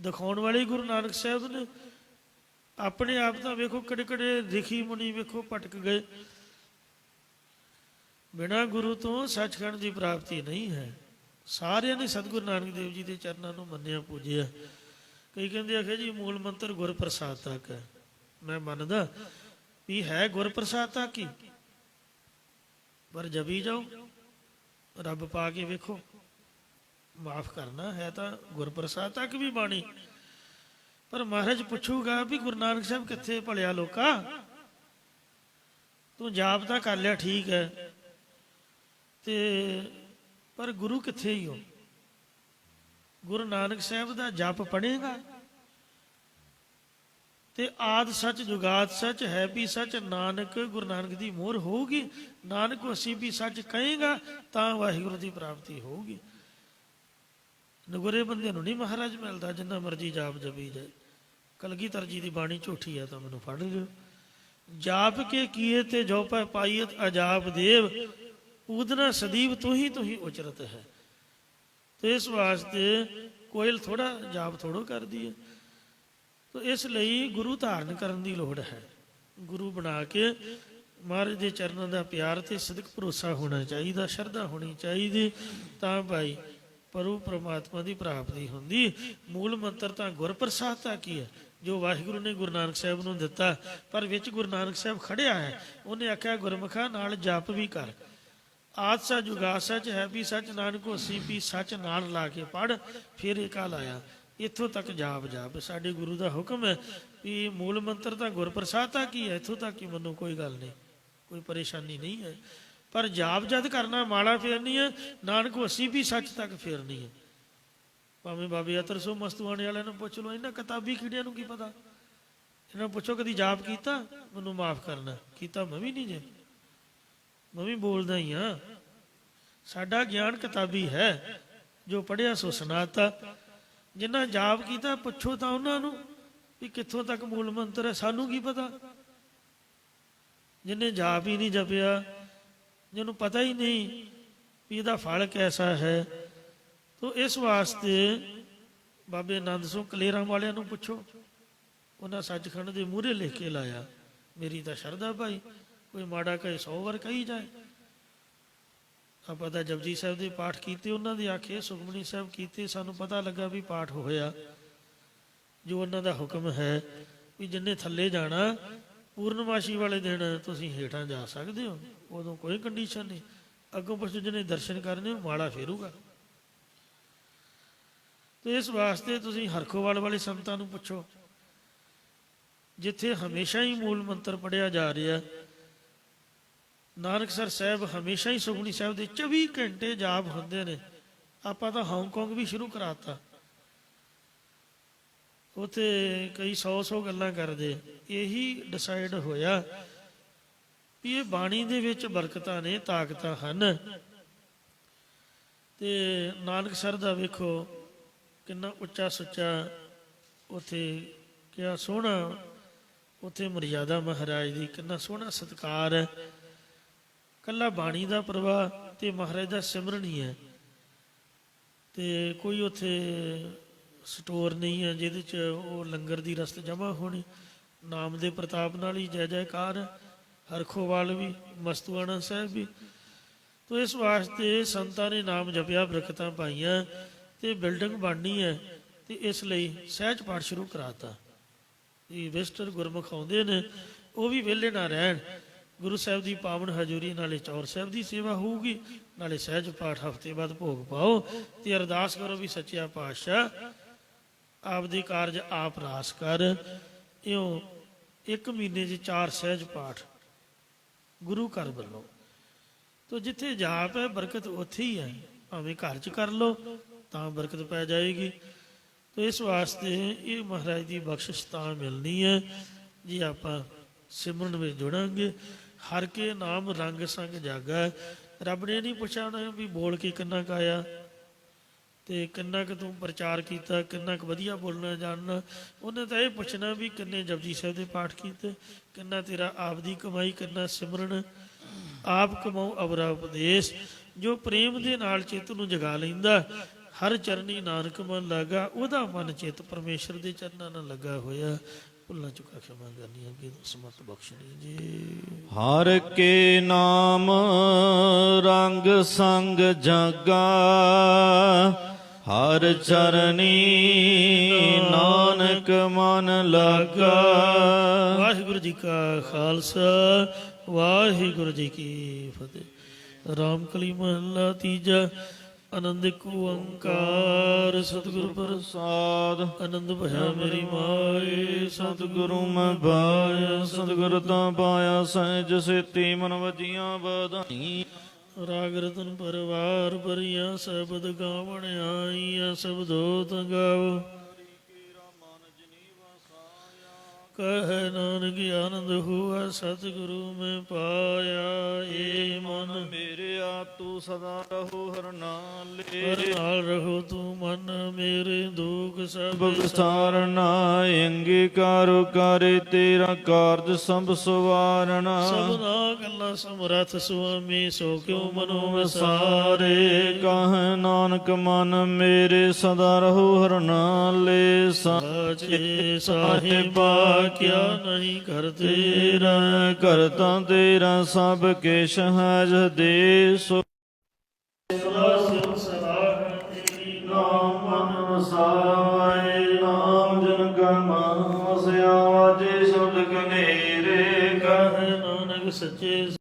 ਦਿਖਾਉਣ ਵਾਲੇ ਗੁਰੂ ਨਾਨਕ ਸਾਹਿਬ ਨੇ। ਆਪਣੇ ਆਪ ਤਾਂ ਵੇਖੋ ਕਿਹੜੇ ਕਿਹੜੇ ਰਿਖੀ ਮੁਨੀ ਵੇਖੋ ਭਟਕ ਗਏ। ਬਿਨਾਂ ਗੁਰੂ ਤੋਂ ਸੱਚਖੰਡ ਦੀ ਪ੍ਰਾਪਤੀ ਨਹੀਂ ਹੈ। ਸਾਰਿਆਂ ਨੇ ਸਤਿਗੁਰੂ ਨਾਨਕ ਦੇਵ ਜੀ ਦੇ ਚਰਨਾਂ ਨੂੰ ਮੰਨਿਆ ਪੂਜਿਆ। ਕਈ ਕਹਿੰਦੇ ਆਖੇ ਜੀ ਮੂਲ ਮੰਤਰ ਗੁਰ ਪ੍ਰਸਾਦ ਤੱਕ ਹੈ। ਮੈਂ ਮੰਨਦਾ ਵੀ ਹੈ ਗੁਰ ਪ੍ਰਸਾਦ ਤੱਕ ਹੀ, ਪਰ ਜਪੀ ਜਾਓ, ਰੱਬ ਪਾ ਕੇ ਵੇਖੋ, ਮਾਫ ਕਰਨਾ ਹੈ ਤਾਂ ਗੁਰ ਪ੍ਰਸਾਦ ਤੱਕ ਵੀ ਬਾਣੀ। ਪਰ ਮਹਾਰਾਜ ਪੁੱਛੂਗਾ ਵੀ ਗੁਰੂ ਨਾਨਕ ਸਾਹਿਬ ਕਿੱਥੇ ਭਲਿਆ ਲੋਕਾ, ਤੂੰ ਜਾਪ ਤਾਂ ਕਰ ਲਿਆ ਠੀਕ ਹੈ, ਤੇ ਪਰ ਗੁਰੂ ਕਿੱਥੇ ਹੀ ਹੋ? ਗੁਰੂ ਨਾਨਕ ਸਾਹਿਬ ਦਾ ਜਪ ਪੜ੍ਹੇਗਾ ਤੇ ਆਦ ਸੱਚ ਜੁਗਾਦ ਸੱਚ ਹੈ ਵੀ ਸੱਚ ਨਾਨਕ, ਗੁਰੂ ਨਾਨਕ ਦੀ ਮੋਹਰ ਹੋਊਗੀ। ਨਾਨਕ ਅਸੀਂ ਵੀ ਸੱਚ ਕਹੇਗਾ ਤਾਂ ਵਾਹਿਗੁਰੂ ਦੀ ਪ੍ਰਾਪਤੀ ਹੋਊਗੀ। ਨਗੁਰੇ ਬੰਦੇ ਨੂੰ ਨਹੀਂ ਮਹਾਰਾਜ ਮਿਲਦਾ, ਜਿੰਨਾ ਮਰਜੀ ਜਾਪ ਜਪੀ ਜਾਏ। ਕਲਗੀਧਰ ਜੀ ਦੀ ਬਾਣੀ ਝੂਠੀ ਹੈ ਤਾਂ ਮੈਨੂੰ ਫੜ ਲਿਓ। ਜਾਪ ਕੇ ਕੀਏ ਤੇ ਜੋ ਪੈ ਪਾਈਤ ਅਜਾਬ ਦੇਵ, ਊਦਨਾ ਸਦੀਵ ਤੂੰ ਹੀ ਉਚਰਤ ਹੈ। ਤੇ ਇਸ ਵਾਸਤੇ ਕੋਇਲ ਥੋੜਾ ਜਾਪ ਥੋੜੋ ਕਰਦੀ ਹੈ। ਤੋ ਇਸ ਲਈ ਗੁਰੂ ਧਾਰਨ ਕਰਨ ਦੀ ਲੋੜ ਹੈ। ਗੁਰੂ ਬਣਾ ਕੇ ਮਹਾਰਾਜ ਦੇ ਚਰਨਾਂ ਦਾ ਪਿਆਰ ਤੇ ਸਦਕ ਭਰੋਸਾ ਹੋਣਾ ਚਾਹੀਦਾ, ਸ਼ਰਧਾ ਹੋਣੀ ਚਾਹੀਦੀ, ਤਾਂ ਭਾਈ ਪਰੂ ਪ੍ਰਮਾਤਮਾ ਦੀ ਪ੍ਰਾਪਤੀ ਹੁੰਦੀ। ਮੂਲ ਮੰਤਰ ਤਾਂ ਗੁਰ ਪ੍ਰਸਾਦ ਤੱਕ ਹੀ ਹੈ, ਜੋ ਵਾਹਿਗੁਰੂ ਨੇ ਗੁਰੂ ਨਾਨਕ ਸਾਹਿਬ ਨੂੰ ਦਿੱਤਾ। ਪਰ ਵਿੱਚ ਗੁਰੂ ਨਾਨਕ ਸਾਹਿਬ ਖੜਿਆ ਹੈ, ਉਹਨੇ ਆਖਿਆ ਗੁਰਮੁਖਾ ਨਾਲ ਜਪ ਵੀ ਕਰ। ਆਦ ਸੱਚ ਜੁਗਾਦ ਸੱਚ ਹੈ ਵੀ ਸੱਚ ਨਾਨਕੋ ਅਸੀਂ ਵੀ ਸੱਚ ਨਾਲ ਲਾ ਕੇ ਪੜ੍ਹ, ਫਿਰ ਏਕਾ ਲਾਇਆ। ਇੱਥੋਂ ਤੱਕ ਜਾਪ ਸਾਡੇ ਗੁਰੂ ਦਾ ਹੁਕਮ ਹੈ ਵੀ ਮੂਲ ਮੰਤਰ ਤਾਂ ਗੁਰ ਪ੍ਰਸਾਦ ਤੱਕ ਹੀ ਹੈ। ਇੱਥੋਂ ਤੱਕ ਹੀ ਮੰਨੋ, ਕੋਈ ਗੱਲ ਨਹੀਂ, ਕੋਈ ਪਰੇਸ਼ਾਨੀ ਨਹੀਂ ਹੈ। ਪਰ ਜਾਪ ਜਦ ਕਰਨਾ ਮਾਲਾ ਫੇਰਨੀ ਹੈ, ਨਾਨਕ ਅਸੀਂ ਵੀ ਸੱਚ ਤੱਕ ਫੇਰਨੀ ਹੈ। ਭਾਵੇਂ ਬਾਬੇ ਅਤਰਸੋ ਮਸਤੂਆਣੇ ਵਾਲਿਆਂ ਨੂੰ ਪੁੱਛ ਲਓ, ਇਹਨਾਂ ਕਿਤਾਬੀ ਕੀੜਿਆਂ ਨੂੰ ਕੀ ਪਤਾ। ਇਹਨਾਂ ਨੂੰ ਪੁੱਛੋ ਕਦੀ ਜਾਪ ਕੀਤਾ? ਮੈਨੂੰ ਮਾਫ ਕਰਨਾ, ਕੀਤਾ ਮੈਂ ਵੀ ਨਹੀਂ ਜੇ, ਮੈਂ ਵੀ ਬੋਲਦਾ ਹੀ ਹਾਂ। ਸਾਡਾ ਗਿਆਨ ਕਿਤਾਬੀ ਹੈ, ਜੋ ਪੜ੍ਹਿਆ ਸੋ ਸੁਣਾਤਾ। ਜਿਨ੍ਹਾਂ ਜਾਪ ਕੀਤਾ ਪੁੱਛੋ ਤਾਂ ਉਹਨਾਂ ਨੂੰ ਵੀ ਕਿੱਥੋਂ ਤੱਕ ਮੂਲ ਮੰਤਰ ਹੈ, ਸਾਨੂੰ ਕੀ ਪਤਾ। ਜਿਹਨੇ ਜਾਪ ਹੀ ਨਹੀਂ ਜਪਿਆ, ਜਿਹਨੂੰ ਪਤਾ ਹੀ ਨਹੀਂ ਵੀ ਇਹਦਾ ਫਲ ਕੈਸਾ ਹੈ। ਤੋ ਇਸ ਵਾਸਤੇ ਬਾਬੇ ਆਨੰਦ ਸਿੰਘ ਕਲੇਰਾਂ ਵਾਲਿਆਂ ਨੂੰ ਪੁੱਛੋ, ਉਹਨਾਂ ਸੱਚਖੰਡ ਦੇ ਮੂਹਰੇ ਲਿਖ ਕੇ ਲਾਇਆ। ਮੇਰੀ ਤਾਂ ਸ਼ਰਧਾ ਭਾਈ, ਕੋਈ ਮਾੜਾ ਕਹੇ 100 ਵਾਰ ਕਹੀ ਜਾਏ। ਆਪਾਂ ਤਾਂ ਜਪਜੀ ਸਾਹਿਬ ਦੇ ਪਾਠ ਕੀਤੇ, ਉਹਨਾਂ ਦੇ ਆਖੇ ਸੁਖਮਨੀ ਸਾਹਿਬ ਕੀਤੇ, ਸਾਨੂੰ ਪਤਾ ਲੱਗਾ ਵੀ ਪਾਠ ਹੋਇਆ। ਜੋ ਉਹਨਾਂ ਦਾ ਹੁਕਮ ਹੈ ਵੀ ਜਿੰਨੇ ਥੱਲੇ ਜਾਣਾ, ਪੂਰਨਮਾਸ਼ੀ ਵਾਲੇ ਦਿਨ ਤੁਸੀਂ ਹੇਠਾਂ ਜਾ ਸਕਦੇ ਹੋ, ਉਦੋਂ ਕੋਈ ਕੰਡੀਸ਼ਨ ਨਹੀਂ। ਅੱਗੋਂ ਪਿੱਛੋਂ ਜਿਹਨੇ ਦਰਸ਼ਨ ਕਰਨੇ ਮਾਲਾ ਫੇਰੂਗਾ। ਤੇ ਇਸ ਵਾਸਤੇ ਤੁਸੀਂ ਹਰਖੋਵਾਲ ਵਾਲੇ ਸੰਤਾਂ ਨੂੰ ਪੁੱਛੋ, ਜਿੱਥੇ ਹਮੇਸ਼ਾ ਹੀ ਮੂਲ ਮੰਤਰ ਪੜ੍ਹਿਆ ਜਾ ਰਿਹਾ। ਨਾਨਕਸਰ ਸਾਹਿਬ ਹਮੇਸ਼ਾ ਹੀ ਸੁਖਮਨੀ ਸਾਹਿਬ ਦੇ 24 ਘੰਟੇ ਜਾਪ ਹੁੰਦੇ ਨੇ। ਆਪਾਂ ਤਾਂ ਹਾਂਗਕਾਂਗ ਵੀ ਸ਼ੁਰੂ ਕਰਾਤਾ, ਉੱਥੇ ਕਈ 100 ਗੱਲਾਂ ਕਰਦੇ। ਇਹੀ ਡਿਸਾਈਡ ਹੋਇਆ ਵੀ ਇਹ ਬਾਣੀ ਦੇ ਵਿੱਚ ਬਰਕਤਾਂ ਨੇ, ਤਾਕਤਾਂ ਹਨ। ਤੇ ਨਾਨਕਸਰ ਦਾ ਵੇਖੋ ਕਿੰਨਾ ਉੱਚਾ ਸੁੱਚਾ, ਉੱਥੇ ਕਿਆ ਸੋਹਣਾ, ਉੱਥੇ ਮਰਿਆਦਾ ਮਹਾਰਾਜ ਦੀ ਕਿੰਨਾ ਸੋਹਣਾ ਸਤਿਕਾਰ ਹੈ। ਕੱਲਾ ਬਾਣੀ ਦਾ ਪ੍ਰਵਾਹ ਤੇ ਮਹਾਰਾਜ ਦਾ ਸਿਮਰਨ ਹੀ ਹੈ। ਤੇ ਕੋਈ ਉੱਥੇ ਸਟੋਰ ਨਹੀਂ ਹੈ ਜਿਹਦੇ 'ਚ ਉਹ ਲੰਗਰ ਦੀ ਰਸਤ ਜਮ੍ਹਾਂ ਹੋਣੀ। ਨਾਮ ਦੇ ਪ੍ਰਤਾਪ ਨਾਲ ਹੀ ਜੈ ਜੈਕਾਰ, ਹਰਖੋਵਾਲ ਵੀ, ਮਸਤੂਆਣਾ ਸਾਹਿਬ ਵੀ। ਤੋ ਇਸ ਵਾਸਤੇ ਸੰਤਾਂ ਨੇ ਨਾਮ ਜਪਿਆ, ਬਰਕਤਾਂ ਪਾਈਆਂ, ਤੇ ਬਿਲਡਿੰਗ ਬਣਨੀ ਹੈ। ਤੇ ਇਸ ਲਈ ਸਹਿਜ ਪਾਠ ਸ਼ੁਰੂ ਕਰਾਤਾ। ਇਹ ਵਿਜ਼ਟਰ ਗੁਰਮੁਖ ਆਉਂਦੇ ਨੇ, ਉਹ ਵੀ ਵਿਹਲੇ ਨਾ ਰਹਿਣ। ਗੁਰੂ ਸਾਹਿਬ ਦੀ ਪਾਵਨ ਹਜ਼ੂਰੀ, ਨਾਲੇ ਚੌਰ ਸਾਹਿਬ ਦੀ ਸੇਵਾ ਹੋਊਗੀ, ਨਾਲੇ ਸਹਿਜ ਪਾਠ ਹਫ਼ਤੇ ਬਾਅਦ ਭੋਗ ਪਾਓ। ਤੇ ਅਰਦਾਸ ਕਰੋ ਵੀ ਸੱਚਿਆ ਪਾਤਸ਼ਾਹ ਆਪਦੇ ਕਾਰਜ ਆਪ ਰਾਸ ਕਰ। ਇਉਂ 1 ਮਹੀਨੇ 'ਚ 4 ਸਹਿਜ ਪਾਠ ਗੁਰੂ ਘਰ ਵੱਲੋਂ। ਤੋ ਜਿੱਥੇ ਜਾਪ ਹੈ ਬਰਕਤ ਉੱਥੇ ਹੀ ਹੈ, ਭਾਵੇਂ ਘਰ 'ਚ ਕਰ ਲਓ ਤਾਂ ਬਰਕਤ ਪੈ ਜਾਏਗੀ। ਤੋ ਇਸ ਵਾਸਤੇ ਇਹ ਮਹਾਰਾਜ ਦੀ ਬਖਸ਼ਿਸ਼ ਤਾਂ ਮਿਲਣੀ ਹੈ ਜੇ ਆਪਾਂ ਸਿਮਰਨ ਵਿੱਚ ਜੁੜਾਂਗੇ। ਹਰ ਕੇ ਨਾਮ ਰੰਗ ਸੰਗ ਜਾਗਾ। ਰੱਬ ਨੇ ਨਹੀਂ ਪੁੱਛਣਾ ਵੀ ਬੋਲ ਕੇ ਕਿੰਨਾ ਕੁ ਆਇਆ, ਤੇ ਕਿੰਨਾ ਕੁ ਤੂੰ ਪ੍ਰਚਾਰ ਕੀਤਾ, ਕਿੰਨਾ ਕੁ ਵਧੀਆ ਬੋਲਣਾ ਜਾਣਨਾ। ਉਹਨੇ ਤਾਂ ਇਹ ਪੁੱਛਣਾ ਵੀ ਕਿੰਨੇ ਜਪਜੀ ਸਾਹਿਬ ਦੇ ਪਾਠ ਕੀਤੇ, ਕਿੰਨਾ ਤੇਰਾ ਆਪ ਦੀ ਕਮਾਈ, ਕਿੰਨਾ ਸਿਮਰਨ। ਆਪ ਕਮਾਓ ਅਵਰਾ ਉਪਦੇਸ਼, ਜੋ ਪ੍ਰੇਮ ਦੇ ਨਾਲ ਚਿੱਤ ਨੂੰ ਜਗਾ ਲੈਂਦਾ, ਹਰ ਚਰਨੀ ਨਾਨਕ ਮਨ ਲਾਗਾ, ਉਹਦਾ ਮਨ ਚਿੱਤ ਪਰਮੇਸ਼ਰ ਦੇ ਚਰਨਾਂ ਨਾਲ ਲੱਗਾ ਹੋਇਆ। ਭੁੱਲਾਂ ਚੁੱਕਾ ਖਿਮਾ ਕਰਨੀਆਂ ਕਿ ਸਮਤ ਬਖਸ਼ਣੀ ਜੀ। ਹਰ ਕੇ ਨਾਮ ਰੰਗ ਸੰਗ ਜਾਗਾ, ਹਰ ਚਰਨੀ ਨਾਨਕ ਮਨ ਲਾਗਾ। ਵਾਹਿਗੁਰੂ ਜੀ ਕਾ ਖਾਲਸਾ, ਵਾਹਿਗੁਰੂ ਜੀ ਕੀ ਫਤਿਹ। ਰਾਮ ਕਲੀ ਮਹੱਲਾ ਤੀਜਾ। ਆਨੰਦ ਇੱਕ ਓੰਕਾਰ ਸਤਿਗੁਰ ਪ੍ਰਸਾਦ ਆਨੰਦ ਭਇਆ ਮੇਰੀ ਮਾਏ। ਸਤਿਗੁਰੂ ਮੈਂ ਪਾਇਆ, ਸਤਿਗੁਰ ਤਾਂ ਪਾਇਆ ਸਹਿਜ ਸੇਤੀ ਮਨ ਵਜੀਆਂ ਵਧਾਈ। ਰਾਗ ਰਤਨ ਪਰਵਾਰ ਭਰੀਆਂ ਸ਼ਬਦ ਗਾਵਣ ਆਈਆਂ, ਸ਼ਬਦੋ ਤ ਗਾਵੋ ਕਹਿ ਨਾਨਕ ਆਨੰਦ ਹੁਆ ਸਤਿਗੁਰੂ ਮੈਂ ਪਾਇਆ। ਏ ਮਨ ਮੇਰਿਆ ਤੂੰ ਸਦਾ ਰਹੋ ਹਰ ਨਾਲੇ, ਹਰ ਨਾਲ ਰਹੋ ਤੂੰ ਮਨ ਮੇਰੇ, ਦੁਖ ਸਭ ਬਗਸਾਰਨਾ ਅੰਗੀਕਾਰੋ ਕਰੇ ਤੇਰਾ ਕਾਰਜ ਸਭ ਸਵਾਰਨਾ। ਸਭਨਾ ਗੱਲਾਂ ਸਮਰੱਥ ਸੁਆਮੀ, ਸੋ ਕਿਉ ਮਨੋ ਸਾਰੇ ਵਿਸਾਰੇ। ਕਹ ਨਾਨਕ ਮਨ ਮੇਰੇ ਸਦਾ ਰਹੋ ਹਰ ਨਾਲੇ। ਸਾਚੇ ਸਾਹਿਬਾ ਕਿਆ ਨਹੀਂ ਕਰ ਤੇਰਾ, ਕਰਤਾ ਤੇਰਾ ਸਭ ਕੇ ਸਹਿਜ ਦੇ। ਸੋ ਨਾਮ ਮਨ ਵਸਾਏ, ਨਾਮ ਜਨ ਕਾ ਮਨ ਵਸਿਆ, ਵਾਜੇ ਸ਼ਬਦ ਕਨੇਰੇ। ਕਹਿ ਨਾਨਕ ਸੱਚੇ